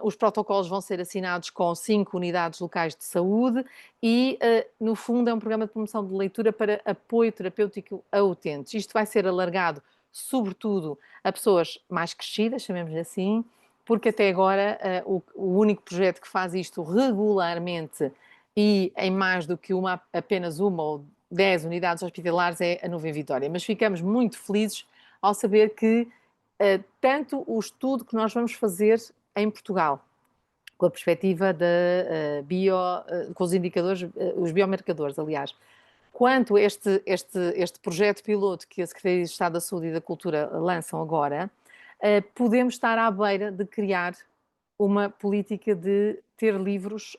os protocolos vão ser assinados com 5 unidades locais de saúde e, no fundo, é um programa de promoção de leitura para apoio terapêutico a utentes. Isto vai ser alargado, sobretudo, a pessoas mais crescidas, chamemos-lhe assim, porque até agora o único projeto que faz isto regularmente e em mais do que apenas uma ou 10 unidades hospitalares é a Nuvem Vitória. Mas ficamos muito felizes ao saber que tanto o estudo que nós vamos fazer em Portugal, com a perspectiva com os indicadores, os biomarcadores, aliás, quanto este projeto piloto que a Secretaria de Estado da Saúde e da Cultura lançam agora, podemos estar à beira de criar uma política de ter livros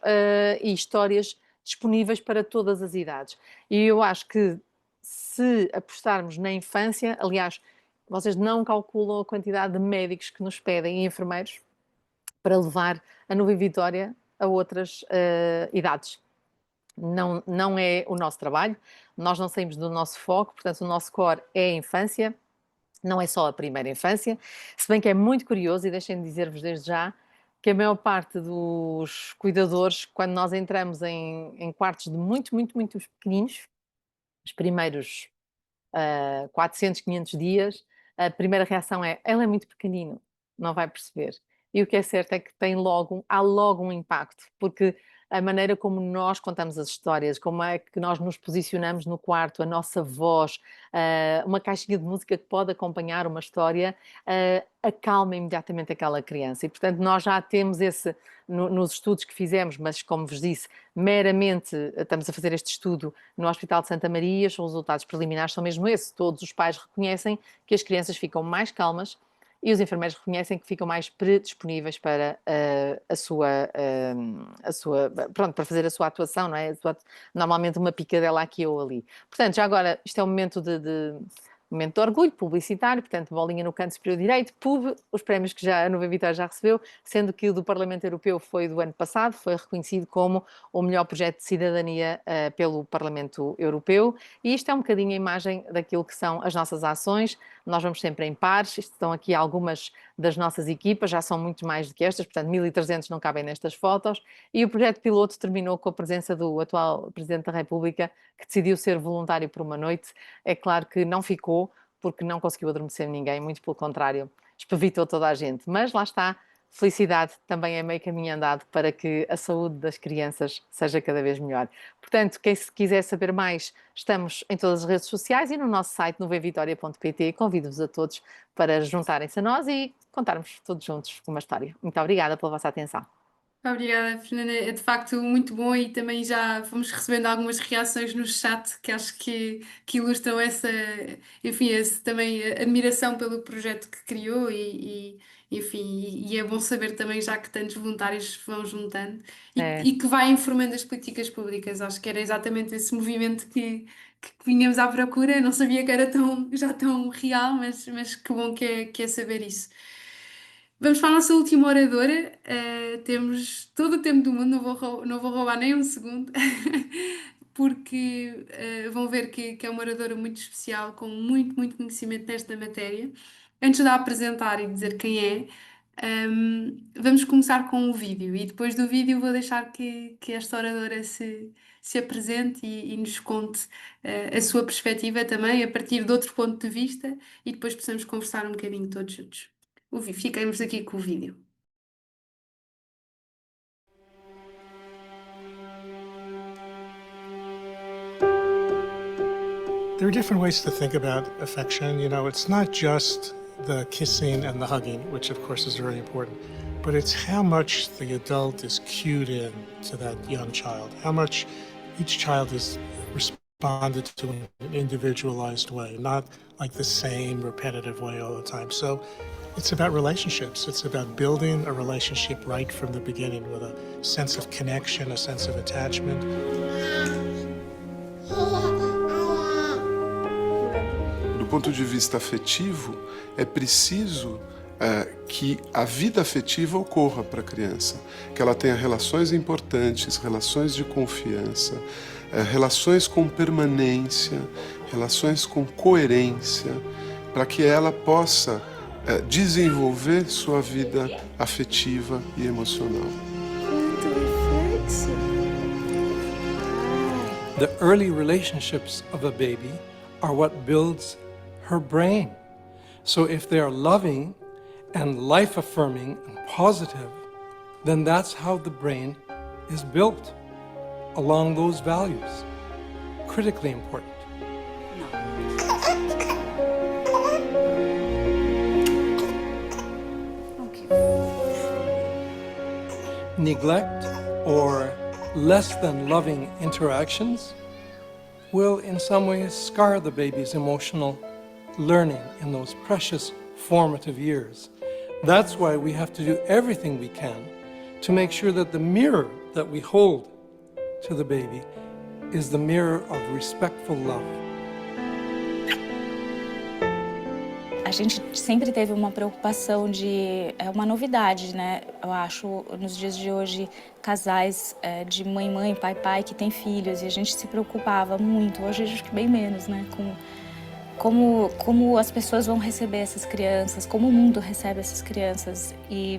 e histórias disponíveis para todas as idades. E eu acho que se apostarmos na infância, aliás, vocês não calculam a quantidade de médicos que nos pedem e enfermeiros para levar a Nuvem Vitória a outras idades. Não é o nosso trabalho, nós não saímos do nosso foco, portanto o nosso core é a infância, não é só a primeira infância, se bem que é muito curioso, e deixem-me dizer-vos desde já, que a maior parte dos cuidadores, quando nós entramos em quartos de muito pequeninos, os primeiros 400, 500 dias, a primeira reação é, ela é muito pequenino, não vai perceber. E o que é certo é que há logo um impacto, porque a maneira como nós contamos as histórias, como é que nós nos posicionamos no quarto, a nossa voz, uma caixinha de música que pode acompanhar uma história, acalma imediatamente aquela criança. E, portanto, nós já temos nos estudos que fizemos, mas, como vos disse, meramente estamos a fazer este estudo no Hospital de Santa Maria, os resultados preliminares são mesmo esses. Todos os pais reconhecem que as crianças ficam mais calmas e os enfermeiros reconhecem que ficam mais predisponíveis para pronto, para fazer a sua atuação, não é? Normalmente uma picadela aqui ou ali. Portanto, já agora, isto é um momento momento de orgulho publicitário, portanto, bolinha no canto superior direito, PUB, os prémios que a Nuvem Vitória já recebeu, sendo que o do Parlamento Europeu foi do ano passado, foi reconhecido como o melhor projeto de cidadania pelo Parlamento Europeu, e isto é um bocadinho a imagem daquilo que são as nossas ações. Nós vamos sempre em pares, estão aqui algumas das nossas equipas, já são muito mais do que estas, portanto 1.300 não cabem nestas fotos, e o projeto piloto terminou com a presença do atual Presidente da República, que decidiu ser voluntário por uma noite. É claro que não ficou, porque não conseguiu adormecer ninguém, muito pelo contrário, espevitou toda a gente, mas lá está, felicidade também é meio caminho andado para que a saúde das crianças seja cada vez melhor. Portanto, quem se quiser saber mais, estamos em todas as redes sociais e no nosso site nuvemvitoria.pt. Convido-vos a todos para juntarem-se a nós e contarmos todos juntos uma história. Muito obrigada pela vossa atenção. Obrigada, Fernanda. É de facto muito bom e também já fomos recebendo algumas reações no chat que acho que ilustram essa, enfim, também a admiração pelo projeto que criou enfim, e é bom saber também já que tantos voluntários se vão juntando É, e que vai informando as políticas públicas. Acho que era exatamente esse movimento que vinhamos à procura. Não sabia que era já tão real, mas que bom que é saber isso. Vamos para a nossa última oradora. Temos todo o tempo do mundo, não vou roubar nem um segundo, porque vão ver que é uma oradora muito especial, com muito conhecimento nesta matéria. Antes de a apresentar e dizer quem é, vamos começar com um vídeo e depois do vídeo vou deixar que esta oradora se apresente e nos conte a sua perspectiva também, a partir de outro ponto de vista, e depois possamos conversar um bocadinho todos juntos. Ficamos aqui com o vídeo. There are different ways to think about affection. You know, it's not just the kissing and the hugging, which of course is very important, but it's how much the adult is cued in to that young child, how much each child is responded to in an individualized way, not like the same repetitive way all the time. So it's about relationships. It's about building a relationship right from the beginning with a sense of connection, a sense of attachment. Do ponto de vista afetivo, é preciso que a vida afetiva ocorra para a criança, que ela tenha relações importantes, relações de confiança, relações com permanência, relações com coerência, para que ela possa desenvolver sua vida afetiva e emocional. The early relationships of a baby are what builds her brain. So if they are loving and life-affirming and positive, then that's how the brain is built, along those values. Critically important. Neglect or less than loving interactions will in some ways scar the baby's emotional learning in those precious formative years. That's why we have to do everything we can to make sure that the mirror that we hold to the baby is the mirror of respectful love. A gente sempre teve uma preocupação é uma novidade, né? Eu acho, nos dias de hoje, casais de mãe, pai, que têm filhos, e a gente se preocupava muito, hoje acho que bem menos, né? Como as pessoas vão receber essas crianças, como o mundo recebe essas crianças. E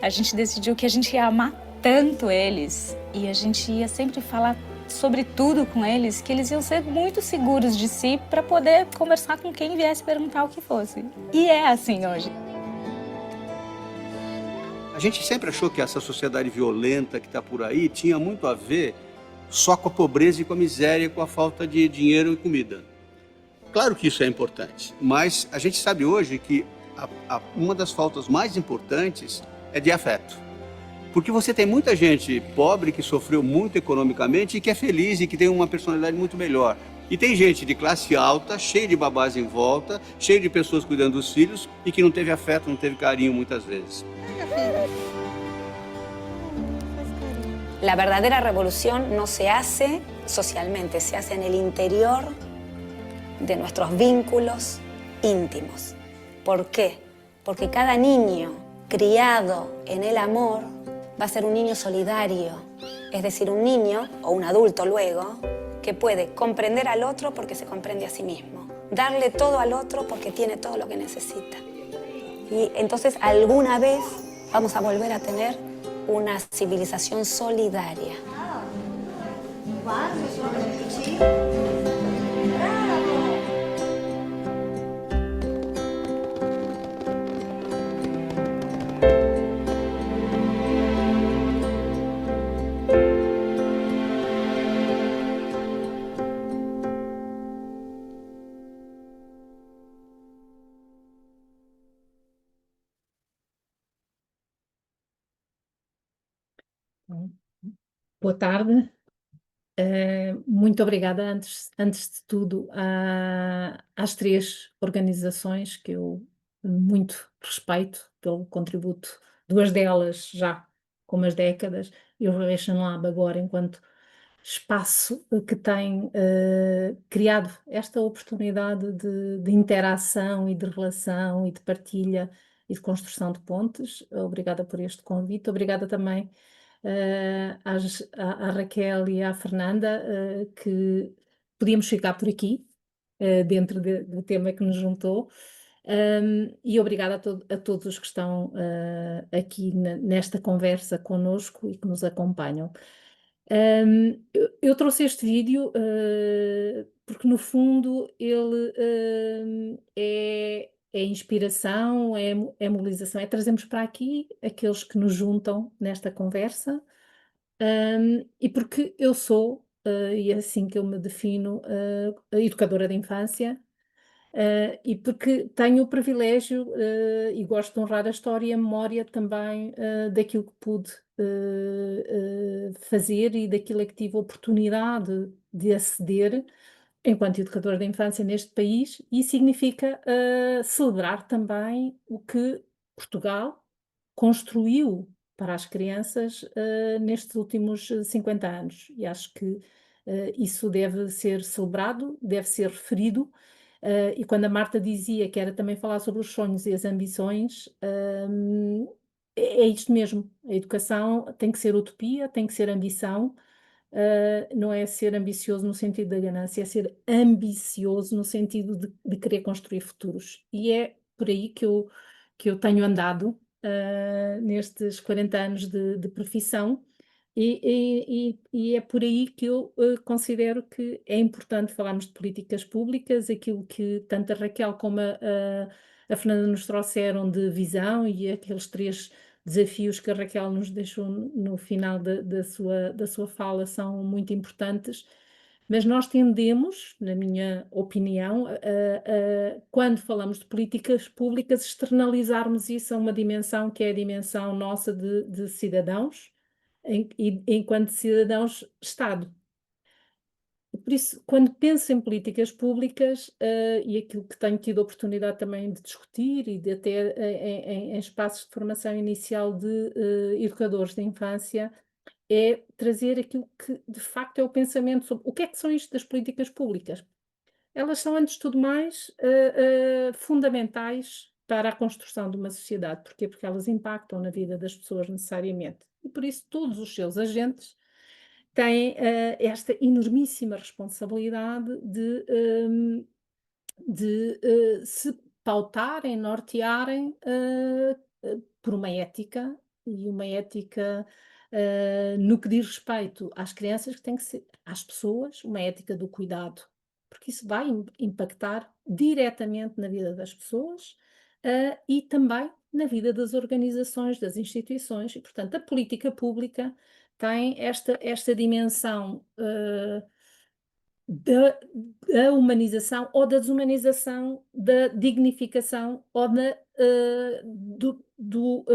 a gente decidiu que a gente ia amar tanto eles, e a gente ia sempre falar sobre tudo com eles, que eles iam ser muito seguros de si para poder conversar com quem viesse perguntar o que fosse. E é assim hoje. A gente sempre achou que essa sociedade violenta que está por aí tinha muito a ver só com a pobreza e com a miséria, com a falta de dinheiro e comida. Claro que isso é importante, mas a gente sabe hoje que uma das faltas mais importantes é de afeto. Porque você tem muita gente pobre que sofreu muito economicamente e que é feliz e que tem uma personalidade muito melhor. E tem gente de classe alta, cheia de babás em volta, cheia de pessoas cuidando dos filhos e que não teve afeto, não teve carinho muitas vezes. La verdadera revolución no se hace socialmente, se hace en el interior de nuestros vínculos íntimos. ¿Por qué? Porque cada niño criado en el amor va a ser un niño solidario, es decir, un niño o un adulto luego que puede comprender al otro porque se comprende a sí mismo, darle todo al otro porque tiene todo lo que necesita. Y entonces alguna vez vamos a volver a tener una civilización solidaria. Boa tarde. Muito obrigada, antes de tudo, às três organizações que eu muito respeito pelo contributo, duas delas já com umas décadas, e o Relation Lab agora enquanto espaço que tem criado esta oportunidade de interação e de relação e de partilha e de construção de pontes. Obrigada por este convite. Obrigada também à Raquel e à Fernanda, que podíamos ficar por aqui, dentro do tema que nos juntou. E obrigada a todos os que estão aqui nesta conversa connosco e que nos acompanham. Eu trouxe este vídeo porque, no fundo, ele é inspiração, é mobilização, é trazermos para aqui aqueles que nos juntam nesta conversa, e porque eu sou, e é assim que eu me defino, educadora de infância, e porque tenho o privilégio e gosto de honrar a história e a memória também daquilo que pude fazer e daquilo a que tive a oportunidade de aceder enquanto educadora de infância neste país, e significa celebrar também o que Portugal construiu para as crianças nestes últimos 50 anos. E acho que isso deve ser celebrado, deve ser referido. E quando a Marta dizia que era também falar sobre os sonhos e as ambições, é isto mesmo. A educação tem que ser utopia, tem que ser ambição. Não é ser ambicioso no sentido da ganância, é ser ambicioso no sentido de querer construir futuros. E é por aí que eu tenho andado nestes 40 anos de profissão, e é por aí que eu considero que é importante falarmos de políticas públicas, aquilo que tanto a Raquel como a Fernanda nos trouxeram de visão, e aqueles três desafios que a Raquel nos deixou no final da sua fala são muito importantes. Mas nós tendemos, na minha opinião, quando falamos de políticas públicas, externalizarmos isso a uma dimensão que é a dimensão nossa de cidadãos, enquanto cidadãos-Estado. Por isso, quando penso em políticas públicas, e aquilo que tenho tido a oportunidade também de discutir e de até em espaços de formação inicial de educadores de infância, é trazer aquilo que de facto é o pensamento sobre o que é que são isto das políticas públicas. Elas são, antes de tudo mais, fundamentais para a construção de uma sociedade. Porquê? Porque elas impactam na vida das pessoas necessariamente. E por isso todos os seus agentes têm esta enormíssima responsabilidade de se pautarem, nortearem por uma ética, e uma ética no que diz respeito às crianças, que tem que ser, às pessoas, uma ética do cuidado, porque isso vai impactar diretamente na vida das pessoas e também na vida das organizações, das instituições, e portanto a política pública tem esta dimensão da humanização ou da desumanização, da dignificação ou do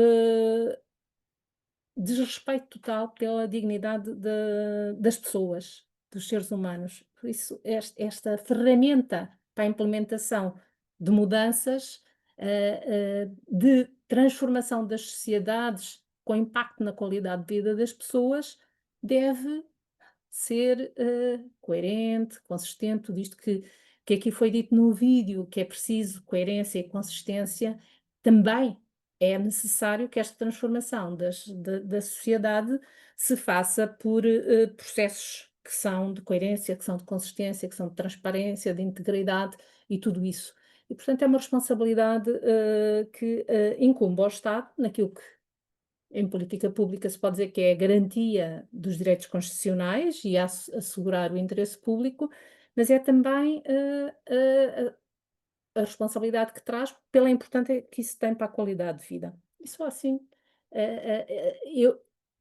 desrespeito total pela dignidade das pessoas, dos seres humanos. Por isso, esta ferramenta para a implementação de mudanças, de transformação das sociedades com impacto na qualidade de vida das pessoas, deve ser coerente, consistente, tudo isto que aqui foi dito no vídeo, que é preciso coerência e consistência. Também é necessário que esta transformação da sociedade se faça por processos que são de coerência, que são de consistência, que são de transparência, de integridade e tudo isso. E, portanto, é uma responsabilidade que incumbe ao Estado, naquilo que em política pública se pode dizer que é a garantia dos direitos constitucionais e assegurar o interesse público, mas é também a responsabilidade que traz pela importância que isso tem para a qualidade de vida. E só assim,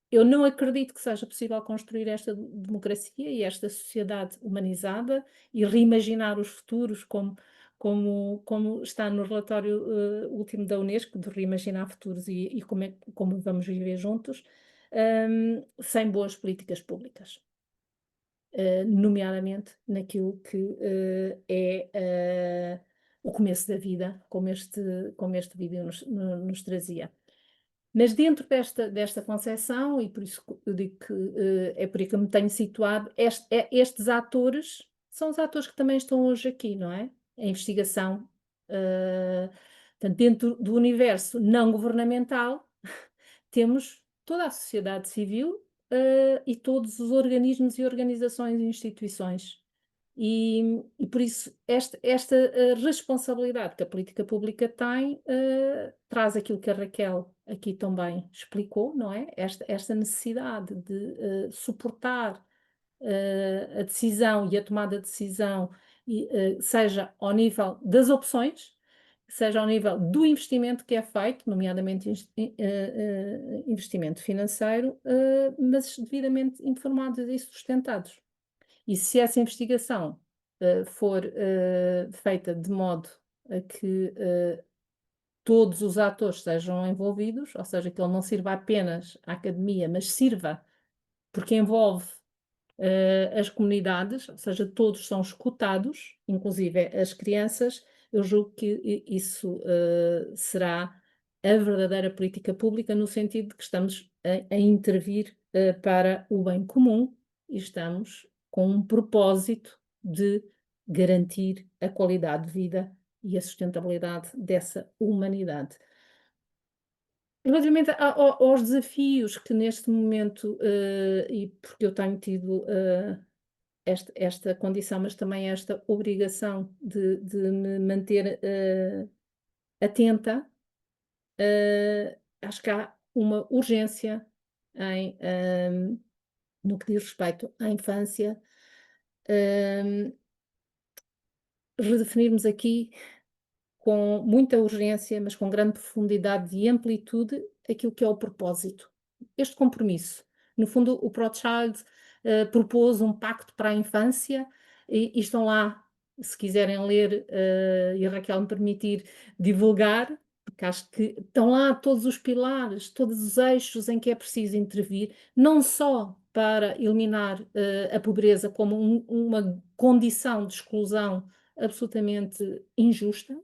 eu não acredito que seja possível construir esta democracia e esta sociedade humanizada e reimaginar os futuros como está no relatório último da Unesco, de reimaginar futuros e como vamos viver juntos, sem boas políticas públicas. Nomeadamente naquilo que é o começo da vida, como este vídeo nos trazia. Mas dentro desta concepção, e por isso que eu digo que é por aí que eu me tenho situado, estes atores são os atores que também estão hoje aqui, não é? A investigação, portanto, dentro do universo não governamental, temos toda a sociedade civil e todos os organismos e organizações e instituições. E por isso, esta responsabilidade que a política pública tem traz aquilo que a Raquel aqui também explicou, não é? Esta necessidade de suportar a decisão e a tomada de decisão, seja ao nível das opções, seja ao nível do investimento que é feito, nomeadamente investimento financeiro, mas devidamente informados e sustentados. E se essa investigação for feita de modo a que todos os atores sejam envolvidos, ou seja, que ele não sirva apenas à academia, mas sirva porque envolve as comunidades, ou seja, todos são escutados, inclusive as crianças, eu julgo que isso será a verdadeira política pública, no sentido de que estamos a intervir para o bem comum e estamos com um propósito de garantir a qualidade de vida e a sustentabilidade dessa humanidade. Relativamente aos desafios que neste momento, e porque eu tenho tido esta condição, mas também esta obrigação de me manter atenta, acho que há uma urgência no que diz respeito à infância, redefinirmos aqui com muita urgência, mas com grande profundidade e amplitude, aquilo que é o propósito. Este compromisso. No fundo, o Prochild propôs um pacto para a infância e estão lá, se quiserem ler, e a Raquel me permitir divulgar, porque acho que estão lá todos os pilares, todos os eixos em que é preciso intervir, não só para eliminar a pobreza como uma condição de exclusão absolutamente injusta,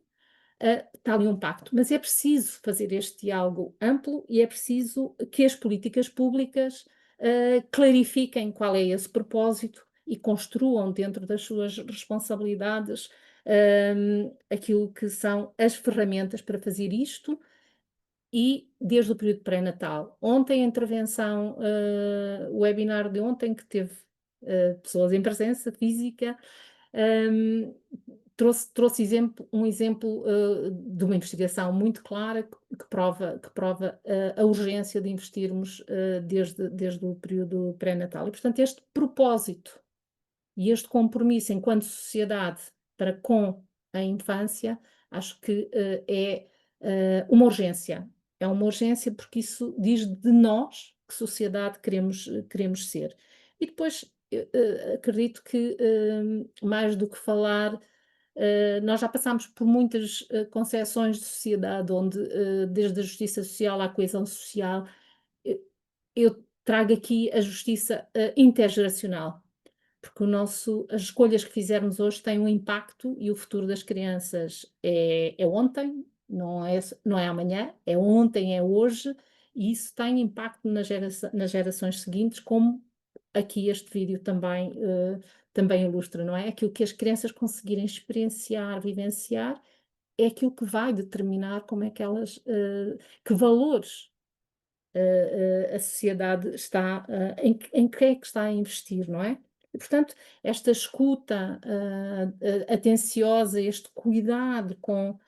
está ali um pacto, mas é preciso fazer este diálogo amplo e é preciso que as políticas públicas clarifiquem qual é esse propósito e construam dentro das suas responsabilidades aquilo que são as ferramentas para fazer isto e desde o período pré-natal. Ontem a intervenção, o webinar de ontem que teve pessoas em presença física, trouxe um exemplo de uma investigação muito clara que prova a urgência de investirmos desde o período pré-natal. E, portanto, este propósito e este compromisso enquanto sociedade para com a infância, acho que é uma urgência. É uma urgência porque isso diz de nós que sociedade queremos ser. E depois acredito que mais do que falar, nós já passámos por muitas concepções de sociedade, onde desde a justiça social à coesão social, eu trago aqui a justiça intergeracional, porque as escolhas que fizermos hoje têm um impacto e o futuro das crianças é ontem, não é amanhã, é ontem, é hoje, e isso tem impacto nas gerações seguintes, como aqui este vídeo também ilustra, não é? Aquilo que as crianças conseguirem experienciar, vivenciar, é aquilo que vai determinar como é que elas, que valores a sociedade está, em que é que está a investir, não é? E, portanto, esta escuta atenciosa, este cuidado com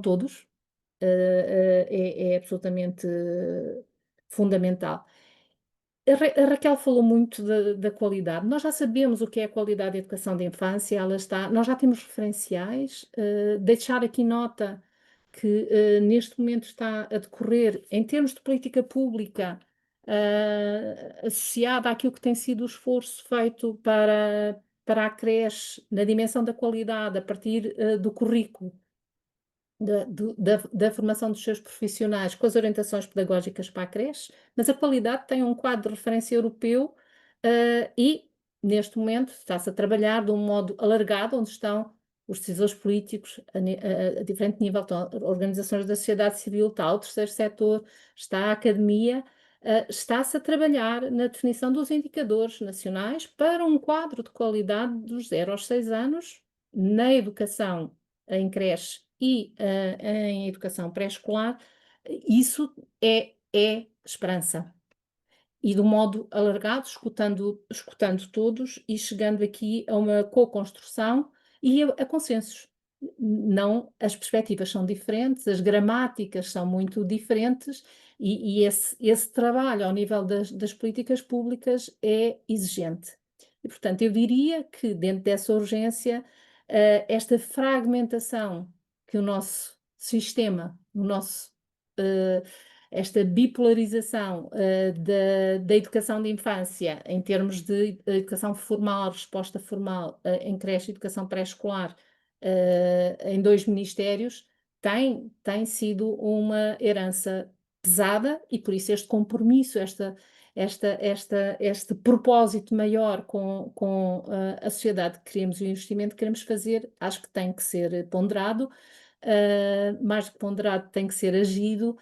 todos, é absolutamente fundamental. A Raquel falou muito da qualidade. Nós já sabemos o que é a qualidade da educação da infância, nós já temos referenciais. Deixar aqui nota que neste momento está a decorrer, em termos de política pública, associada àquilo que tem sido o esforço feito para a creche, na dimensão da qualidade, a partir do currículo. da formação dos seus profissionais com as orientações pedagógicas para a creche, mas a qualidade tem um quadro de referência europeu, e, neste momento, está-se a trabalhar de um modo alargado, onde estão os decisores políticos a diferente nível, estão organizações da sociedade civil, está o terceiro setor, está a academia, está-se a trabalhar na definição dos indicadores nacionais para um quadro de qualidade dos 0 aos 6 anos na educação em creche e em educação pré-escolar. Isso é esperança. E de um modo alargado, escutando todos e chegando aqui a uma co-construção e a consensos. Não, as perspectivas são diferentes, as gramáticas são muito diferentes e esse trabalho ao nível das políticas públicas é exigente. E, portanto, eu diria que dentro dessa urgência, esta fragmentação que o nosso sistema, esta bipolarização da educação de infância em termos de educação formal, resposta formal em creche e educação pré-escolar em 2 ministérios, tem sido uma herança pesada e por isso este compromisso, este propósito maior com a sociedade que queremos e o investimento que queremos fazer, acho que tem que ser ponderado, mais do que ponderado tem que ser agido.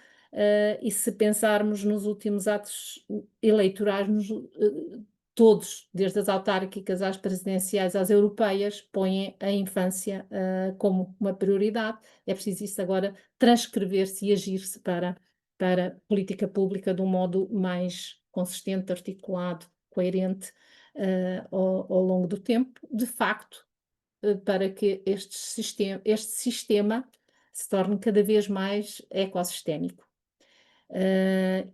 E se pensarmos nos últimos atos eleitorais, todos, desde as autárquicas às presidenciais às europeias, põem a infância como uma prioridade. É preciso isso agora transcrever-se e agir-se para política pública de um modo mais consistente, articulado, coerente ao longo do tempo, de facto, para que este sistema se torne cada vez mais ecossistémico.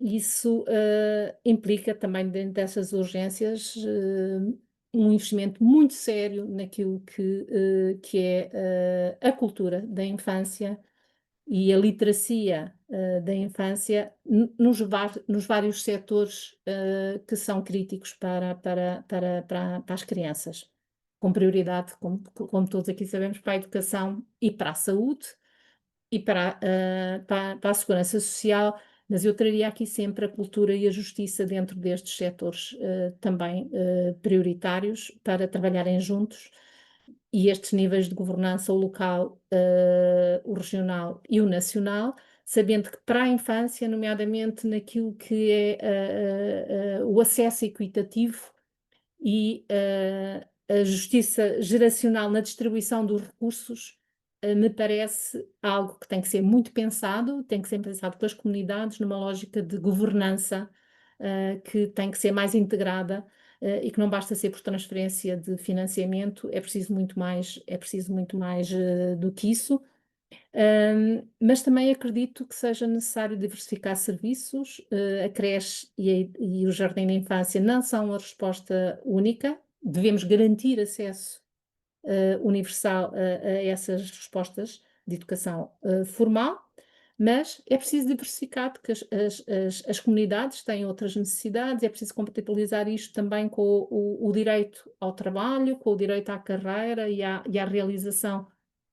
Isso implica também, dentro dessas urgências, um investimento muito sério naquilo que é a cultura da infância e a literacia da infância nos vários setores que são críticos para as crianças, com prioridade, como todos aqui sabemos, para a educação e para a saúde e para a segurança social, mas eu traria aqui sempre a cultura e a justiça dentro destes setores também prioritários para trabalharem juntos e estes níveis de governança, o local, o regional e o nacional, sabendo que para a infância, nomeadamente naquilo que é o acesso equitativo e a justiça geracional na distribuição dos recursos, me parece algo que tem que ser muito pensado, tem que ser pensado pelas comunidades numa lógica de governança que tem que ser mais integrada e que não basta ser por transferência de financiamento, é preciso muito mais do que isso. Mas também acredito que seja necessário diversificar serviços. A creche e o jardim de infância não são a resposta única. Devemos garantir acesso universal a essas respostas de educação formal, mas é preciso diversificar, porque as comunidades têm outras necessidades, é preciso compatibilizar isto também com o direito ao trabalho, com o direito à carreira e à realização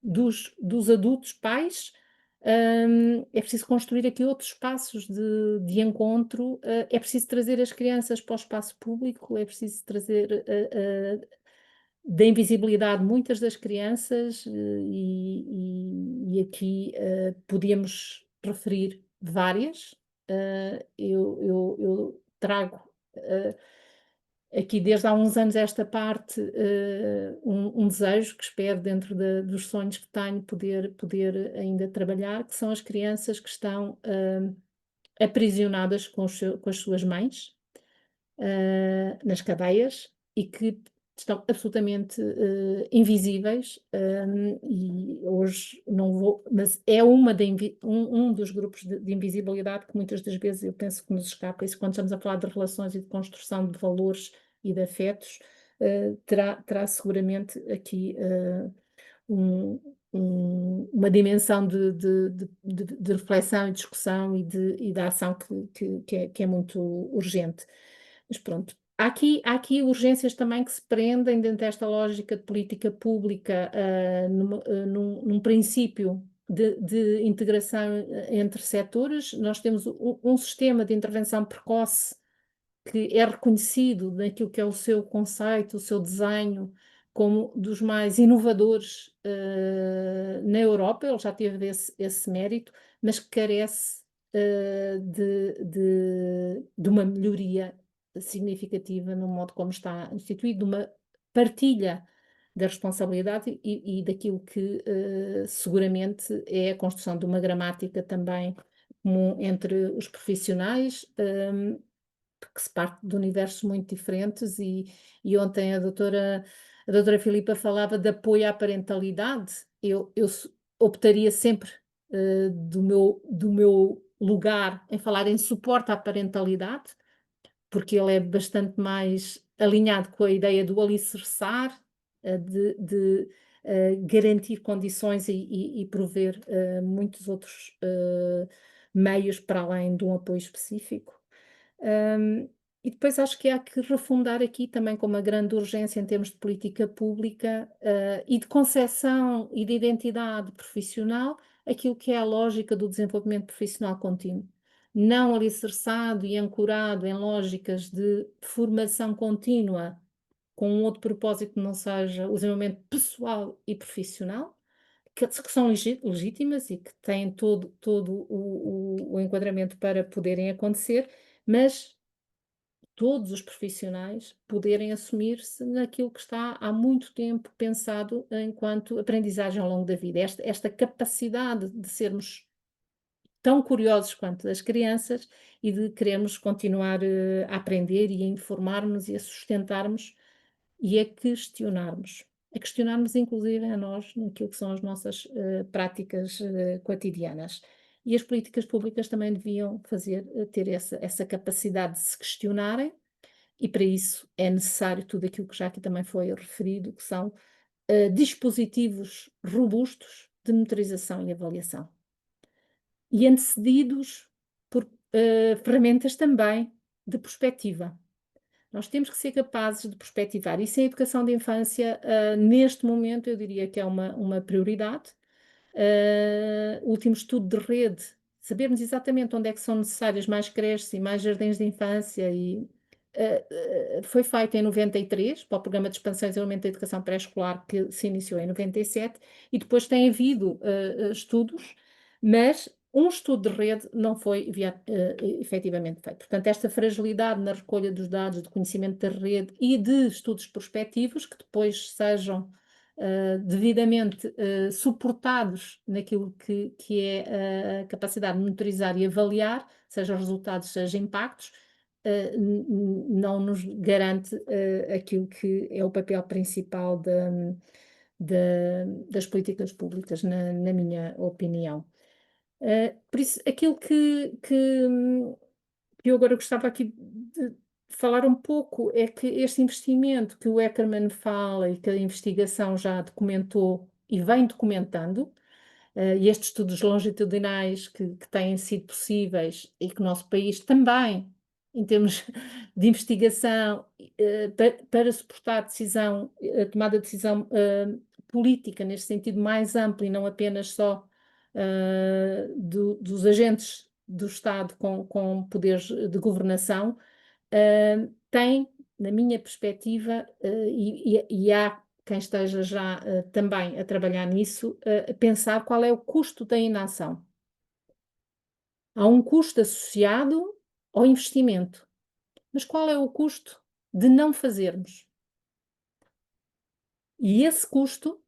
dos adultos pais. É preciso construir aqui outros espaços de encontro, é preciso trazer as crianças para o espaço público, é preciso trazer da invisibilidade muitas das crianças e aqui podíamos referir várias. Eu trago aqui desde há uns anos esta parte um desejo que espero dentro dos sonhos que tenho poder ainda trabalhar, que são as crianças que estão aprisionadas com as suas mães nas cadeias e que estão absolutamente invisíveis e hoje não vou, mas é um dos grupos de invisibilidade que muitas das vezes eu penso que nos escapa, isso quando estamos a falar de relações e de construção de valores e de afetos, terá seguramente aqui uma dimensão de reflexão e discussão e de ação que é muito urgente. Mas pronto, há aqui urgências também que se prendem dentro desta lógica de política pública num princípio de integração entre setores. Nós temos um sistema de intervenção precoce que é reconhecido naquilo que é o seu conceito, o seu desenho, como dos mais inovadores na Europa. Ele já teve esse mérito, mas que carece de uma melhoria significativa no modo como está instituído, de uma partilha da responsabilidade e daquilo que seguramente é a construção de uma gramática também comum entre os profissionais, porque se parte de universos muito diferentes e ontem a doutora Filipa falava de apoio à parentalidade. Eu optaria sempre do meu lugar em falar em suporte à parentalidade, porque ele é bastante mais alinhado com a ideia do alicerçar, de garantir condições e prover muitos outros meios para além de um apoio específico. E depois acho que há que refundar aqui também com uma grande urgência em termos de política pública e de concepção e de identidade profissional, aquilo que é a lógica do desenvolvimento profissional contínuo. Não alicerçado e ancorado em lógicas de formação contínua com um outro propósito que não seja o desenvolvimento pessoal e profissional, que são legítimas e que têm todo o enquadramento para poderem acontecer, mas todos os profissionais poderem assumir-se naquilo que está há muito tempo pensado enquanto aprendizagem ao longo da vida. Esta capacidade de sermos tão curiosos quanto as crianças e de querermos continuar a aprender e a informar-nos e a sustentarmos e a questionarmos. A questionarmos, inclusive, a nós, naquilo que são as nossas práticas cotidianas. E as políticas públicas também deviam ter essa capacidade de se questionarem, e para isso é necessário tudo aquilo que já aqui também foi referido, que são dispositivos robustos de monitorização e avaliação. E antecedidos por ferramentas também de perspectiva. Nós temos que ser capazes de perspectivar. Isso em educação de infância, neste momento, eu diria que é uma prioridade. O último estudo de rede, sabermos exatamente onde é que são necessárias mais creches e mais jardins de infância, foi feito em 93, para o Programa de Expansão e Desenvolvimento da Educação Pré-Escolar, que se iniciou em 97, e depois tem havido estudos, mas um estudo de rede não foi efetivamente feito. Portanto, esta fragilidade na recolha dos dados, de conhecimento da rede e de estudos prospectivos, que depois sejam devidamente suportados naquilo que é a capacidade de monitorizar e avaliar, seja resultados, seja impactos, não nos garante aquilo que é o papel principal das políticas públicas, na minha opinião. Por isso, aquilo que eu agora gostava aqui de falar um pouco é que este investimento que o Eckermann fala e que a investigação já documentou e vem documentando, e estes estudos longitudinais que têm sido possíveis e que o nosso país também, em termos de investigação, para suportar a tomada de decisão política, neste sentido mais amplo e não apenas só dos agentes do Estado com poderes de governação, tem, na minha perspectiva, e há quem esteja já também a trabalhar nisso, a pensar qual é o custo da inação. Há um custo associado ao investimento, mas qual é o custo de não fazermos? E esse custo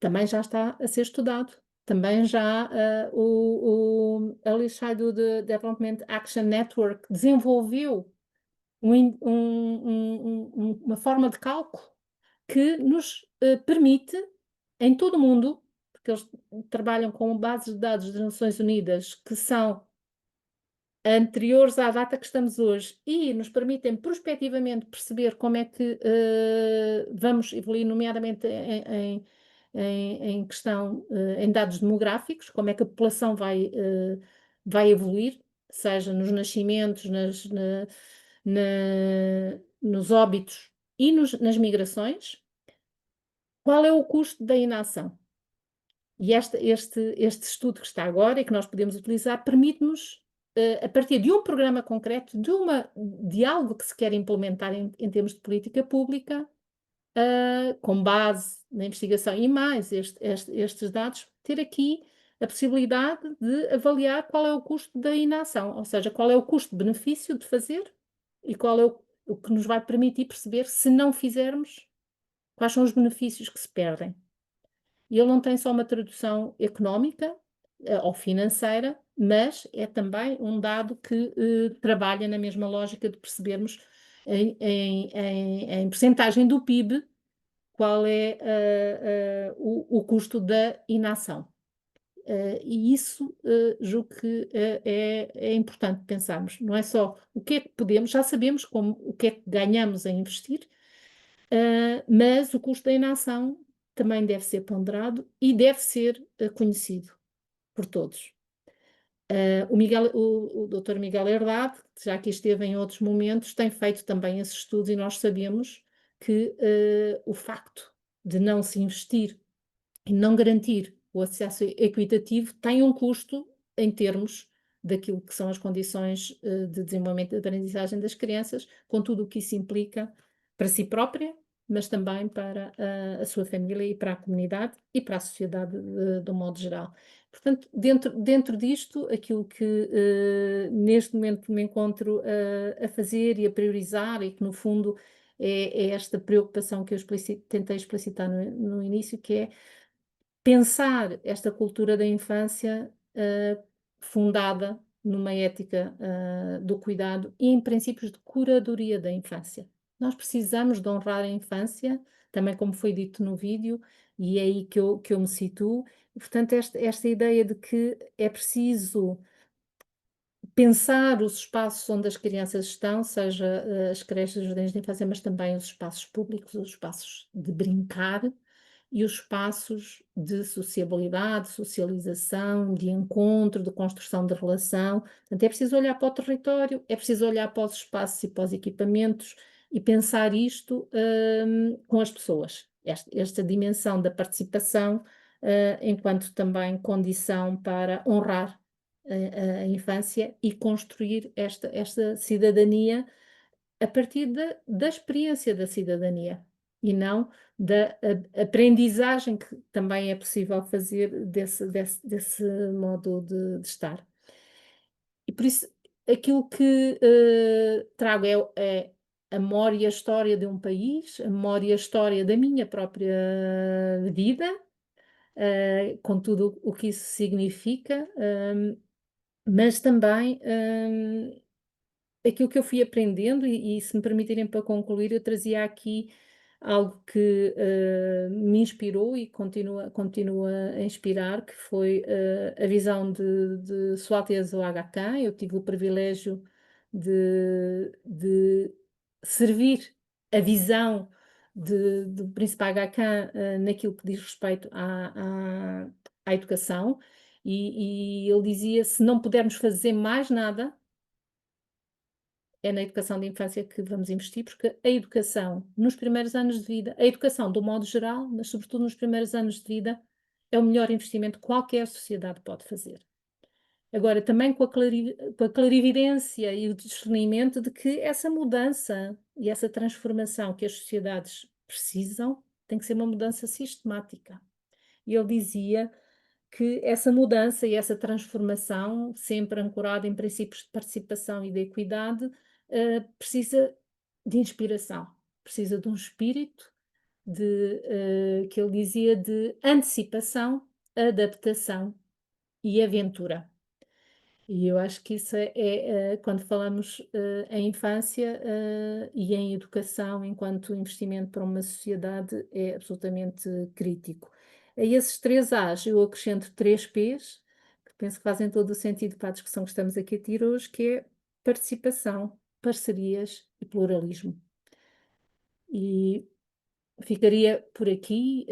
também já está a ser estudado. Também já o Early Childhood Development Action Network desenvolveu uma forma de cálculo que nos permite, em todo o mundo, porque eles trabalham com bases de dados das Nações Unidas que são anteriores à data que estamos hoje e nos permitem prospectivamente perceber como é que vamos evoluir, nomeadamente em questão, em dados demográficos, como é que a população vai evoluir, seja nos nascimentos, nos óbitos e nas migrações. Qual é o custo da inação? E este estudo que está agora e que nós podemos utilizar permite-nos, a partir de um programa concreto, de algo que se quer implementar em termos de política pública, com base na investigação e mais estes dados, ter aqui a possibilidade de avaliar qual é o custo da inação, ou seja, qual é o custo-benefício de fazer e qual é o que nos vai permitir perceber, se não fizermos, quais são os benefícios que se perdem. E ele não tem só uma tradução económica, ou financeira, mas é também um dado que trabalha na mesma lógica de percebermos em percentagem do PIB qual é o custo da inação. E isso julgo que é importante pensarmos. Não é só o que é que podemos, já sabemos o que é que ganhamos em investir, mas o custo da inação também deve ser ponderado e deve ser conhecido por todos. O Dr. Miguel Herdade, que já aqui esteve em outros momentos, tem feito também esses estudos e nós sabemos que o facto de não se investir e não garantir o acesso equitativo tem um custo em termos daquilo que são as condições de desenvolvimento e de aprendizagem das crianças, com tudo o que isso implica para si própria, mas também para a sua família e para a comunidade e para a sociedade de um modo geral. Portanto, dentro disto, aquilo que neste momento me encontro a fazer e a priorizar e que no fundo é esta preocupação que eu tentei explicitar no início, que é pensar esta cultura da infância fundada numa ética do cuidado e em princípios de curadoria da infância. Nós precisamos de honrar a infância, também como foi dito no vídeo, e é aí que eu me situo. E, portanto, esta ideia de que é preciso pensar os espaços onde as crianças estão, seja as creches, os jardins de infância, mas também os espaços públicos, os espaços de brincar, e os espaços de sociabilidade, socialização, de encontro, de construção de relação. Portanto, é preciso olhar para o território, é preciso olhar para os espaços e para os equipamentos e pensar isto com as pessoas. Esta dimensão da participação enquanto também condição para honrar a infância e construir esta cidadania a partir da experiência da cidadania e não da aprendizagem que também é possível fazer desse modo de estar. E por isso, aquilo que trago é a memória e a história de um país, a memória e a história da minha própria vida, com tudo o que isso significa, mas também aquilo que eu fui aprendendo, e se me permitirem para concluir, eu trazia aqui algo que me inspirou e continua a inspirar, que foi a visão de Sua Alteza o Aga Khan. Eu tive o privilégio de servir a visão do Príncipe Aga Khan naquilo que diz respeito à educação, e ele dizia: se não pudermos fazer mais nada, é na educação de infância que vamos investir, porque a educação nos primeiros anos de vida, a educação do modo geral, mas sobretudo nos primeiros anos de vida, é o melhor investimento que qualquer sociedade pode fazer. Agora, também com a clarividência e o discernimento de que essa mudança e essa transformação que as sociedades precisam tem que ser uma mudança sistemática. E ele dizia que essa mudança e essa transformação, sempre ancorada em princípios de participação e de equidade, precisa de inspiração, precisa de um espírito que ele dizia de antecipação, adaptação e aventura. E eu acho que isso quando falamos em infância e em educação enquanto investimento para uma sociedade, é absolutamente crítico. A esses 3 A's eu acrescento 3 P's, que penso que fazem todo o sentido para a discussão que estamos aqui a ter hoje, que é participação, parcerias e pluralismo. E ficaria por aqui,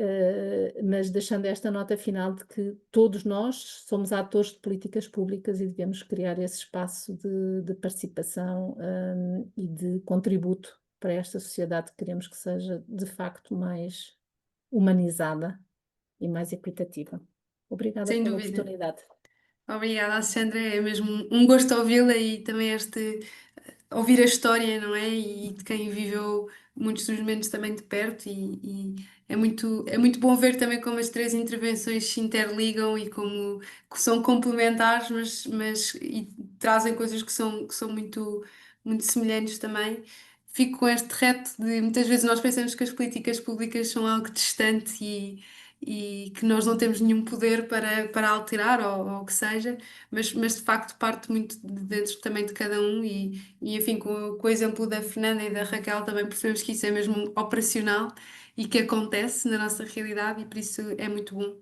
mas deixando esta nota final de que todos nós somos atores de políticas públicas e devemos criar esse espaço de participação e de contributo para esta sociedade que queremos que seja de facto mais humanizada e mais equitativa. Obrigada Sem pela dúvida. oportunidade. Obrigada, Alexandra. É mesmo um gosto ouvi-la e também ouvir a história, não é? E de quem viveu muitos dos momentos também de perto. E é muito bom ver também como as três intervenções se interligam e como que são complementares, e trazem coisas que são muito semelhantes também. Fico com este reto de muitas vezes nós pensamos que as políticas públicas são algo distante e que nós não temos nenhum poder para alterar ou o que seja, mas de facto parte muito de dentro também de cada um e enfim, com o exemplo da Fernanda e da Raquel também percebemos que isso é mesmo operacional e que acontece na nossa realidade e por isso é muito bom.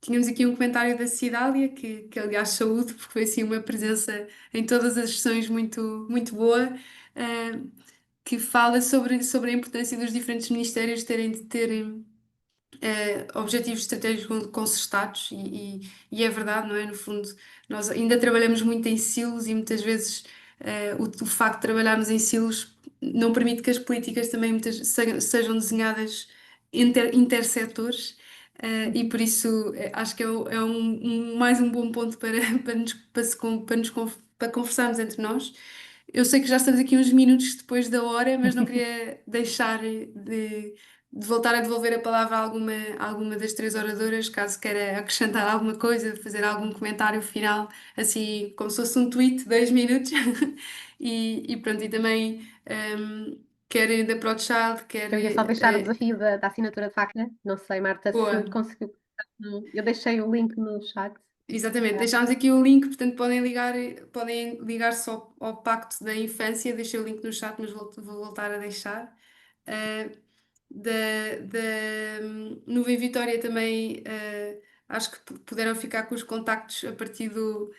Tínhamos aqui um comentário da Cidália, que aliás saúde, porque foi assim uma presença em todas as sessões muito boa, eh, que fala sobre a importância dos diferentes ministérios terem de ter objetivos estratégicos concertados e é verdade, não é? No fundo, nós ainda trabalhamos muito em silos e muitas vezes o facto de trabalharmos em silos não permite que as políticas também sejam desenhadas intersetores. E por isso acho que é mais um bom ponto para conversarmos entre nós. Eu sei que já estamos aqui uns minutos depois da hora, mas não queria deixar de voltar a devolver a palavra a alguma das três oradoras, caso queira acrescentar alguma coisa, fazer algum comentário final, assim como se fosse um tweet, 2 minutos. E pronto, e também quer da Proudchild, quer. Eu ia só deixar o desafio da assinatura de facto. Não sei, Marta, Boa. se conseguiu. Eu deixei o link no chat. Exatamente, deixámos aqui o link, portanto podem ligar só ao Pacto da Infância, deixei o link no chat, mas vou voltar a deixar. Uh, da, Nuvem Vitória também acho que puderam ficar com os contactos a partir do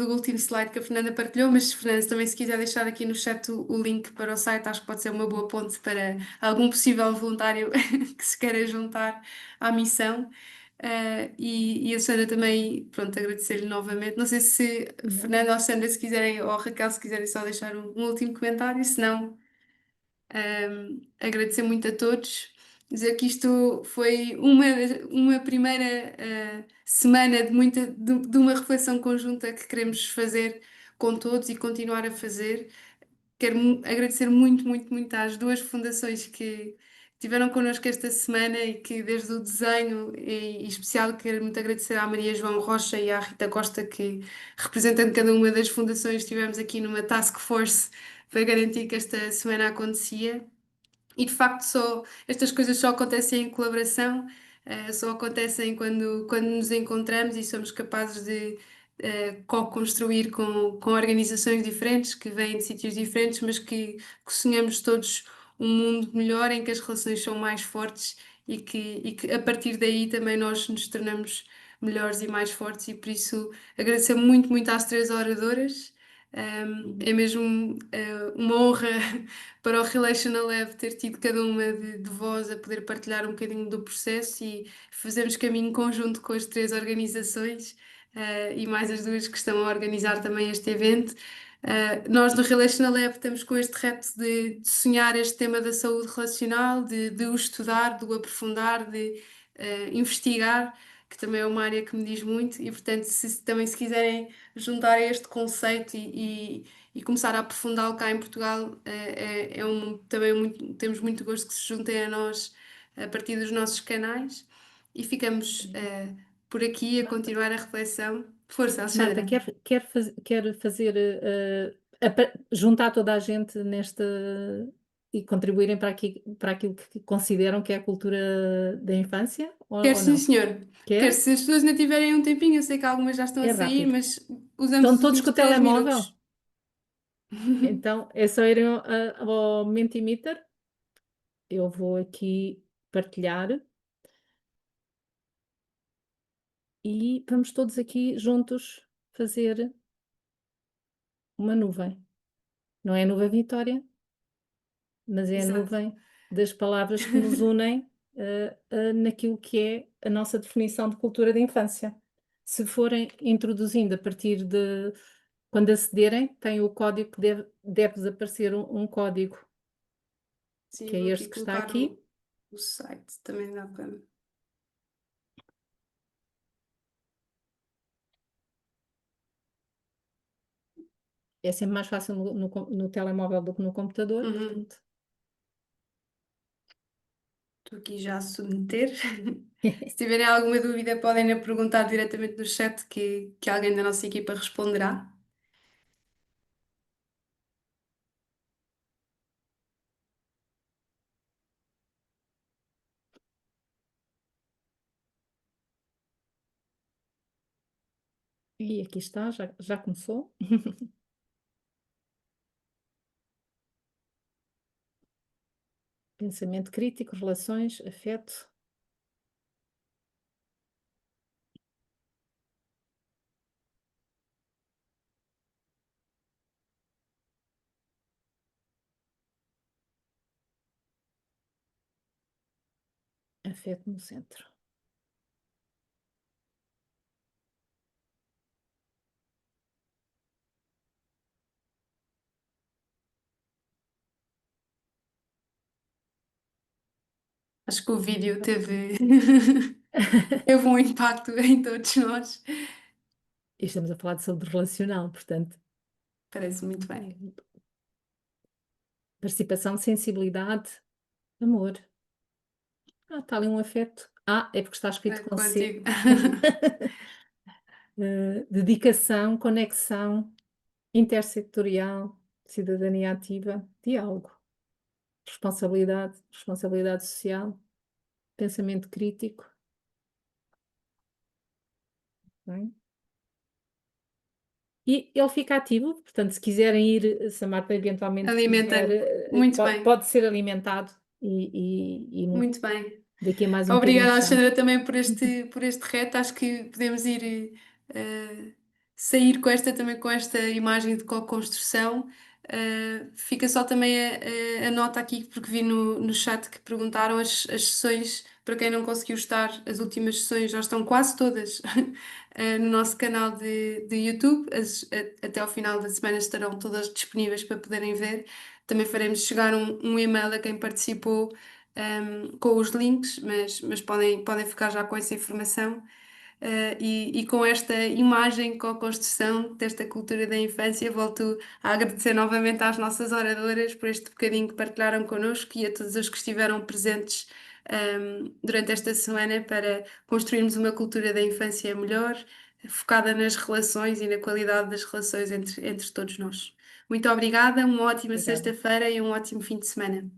último slide que a Fernanda partilhou, mas Fernanda, também se quiser deixar aqui no chat o link para o site, acho que pode ser uma boa ponte para algum possível voluntário que se queira juntar à missão. E a Sandra também, pronto, agradecer-lhe novamente. Não sei se Fernanda ou Sandra, se quiserem, ou Raquel, se quiserem só deixar um último comentário, se não, agradecer muito a todos. Dizer que isto foi uma primeira semana de uma reflexão conjunta que queremos fazer com todos e continuar a fazer. Quero agradecer muito às duas fundações que estiveram connosco esta semana e que desde o desenho em especial quero muito agradecer à Maria João Rocha e à Rita Costa que representando cada uma das fundações estivemos aqui numa task force para garantir que esta semana acontecia. E de facto estas coisas só acontecem em colaboração, só acontecem quando nos encontramos e somos capazes de co-construir com organizações diferentes, que vêm de sítios diferentes, mas que sonhamos todos um mundo melhor em que as relações são mais fortes e que a partir daí também nós nos tornamos melhores e mais fortes e por isso agradecer muito às três oradoras. É mesmo uma honra para o Relational Lab ter tido cada uma de vós a poder partilhar um bocadinho do processo e fazermos caminho conjunto com as três organizações e mais as duas que estão a organizar também este evento. Nós no Relational Lab estamos com este reto de sonhar este tema da saúde relacional, de o estudar, de o aprofundar, de investigar, que também é uma área que me diz muito e portanto também se quiserem juntar a este conceito e começar a aprofundá-lo cá em Portugal, também temos muito gosto que se juntem a nós a partir dos nossos canais e ficamos por aqui a continuar a reflexão. Força, Marta, Alexandra. quer fazer, juntar toda a gente nesta e contribuírem para aquilo que consideram que é a cultura da infância? Quero Ou sim, não? senhor. Quer? Quero, se as pessoas ainda tiverem um tempinho, eu sei que algumas já estão a É sair, rápido. mas usamos Estão os todos últimos com o 3 telemóvel? minutos. Então, é só irem ao Mentimeter. Eu vou aqui partilhar. E vamos todos aqui juntos fazer uma nuvem. Não é a nuvem Vitória, mas é a Exato. nuvem das palavras que nos unem naquilo que é a nossa definição de cultura da infância. Se forem introduzindo a partir de quando acederem, tem o código que deve desaparecer um código, Sim, que é vou este aqui que está colocar aqui. o site, também dá para. é sempre mais fácil no telemóvel do que no computador, Uhum. portanto. Estou aqui já a submeter. Se tiverem alguma dúvida, podem perguntar diretamente no chat que alguém da nossa equipa responderá. E aqui está, já começou. Pensamento crítico, relações, afeto. Afeto no centro. Acho que o vídeo teve um impacto em todos nós. E estamos a falar de saúde relacional, portanto, Parece muito bem. participação, sensibilidade, amor. Está ali um afeto. É porque está escrito com C. Contigo. Dedicação, conexão, intersectorial, cidadania ativa, diálogo, responsabilidade social, pensamento crítico. Bem. E ele fica ativo, portanto, se quiserem ir, se a Marta eventualmente Alimenta. quiser, Muito bem. pode ser alimentado e Muito bem. daqui a mais um bocadinho Obrigada, está. Alexandra, também por este reto. Acho que podemos ir sair com também com esta imagem de co-construção. Fica só também a nota aqui, porque vi no chat que perguntaram as sessões, para quem não conseguiu estar, as últimas sessões já estão quase todas no nosso canal de YouTube. Até ao final da semana estarão todas disponíveis para poderem ver. Também faremos chegar um e-mail a quem participou com os links, mas podem ficar já com essa informação. E com esta imagem, com a construção desta cultura da infância, volto a agradecer novamente às nossas oradoras por este bocadinho que partilharam connosco e a todos os que estiveram presentes durante esta semana para construirmos uma cultura da infância melhor, focada nas relações e na qualidade das relações entre todos nós. Muito obrigada, uma ótima Obrigada. sexta-feira e um ótimo fim de semana.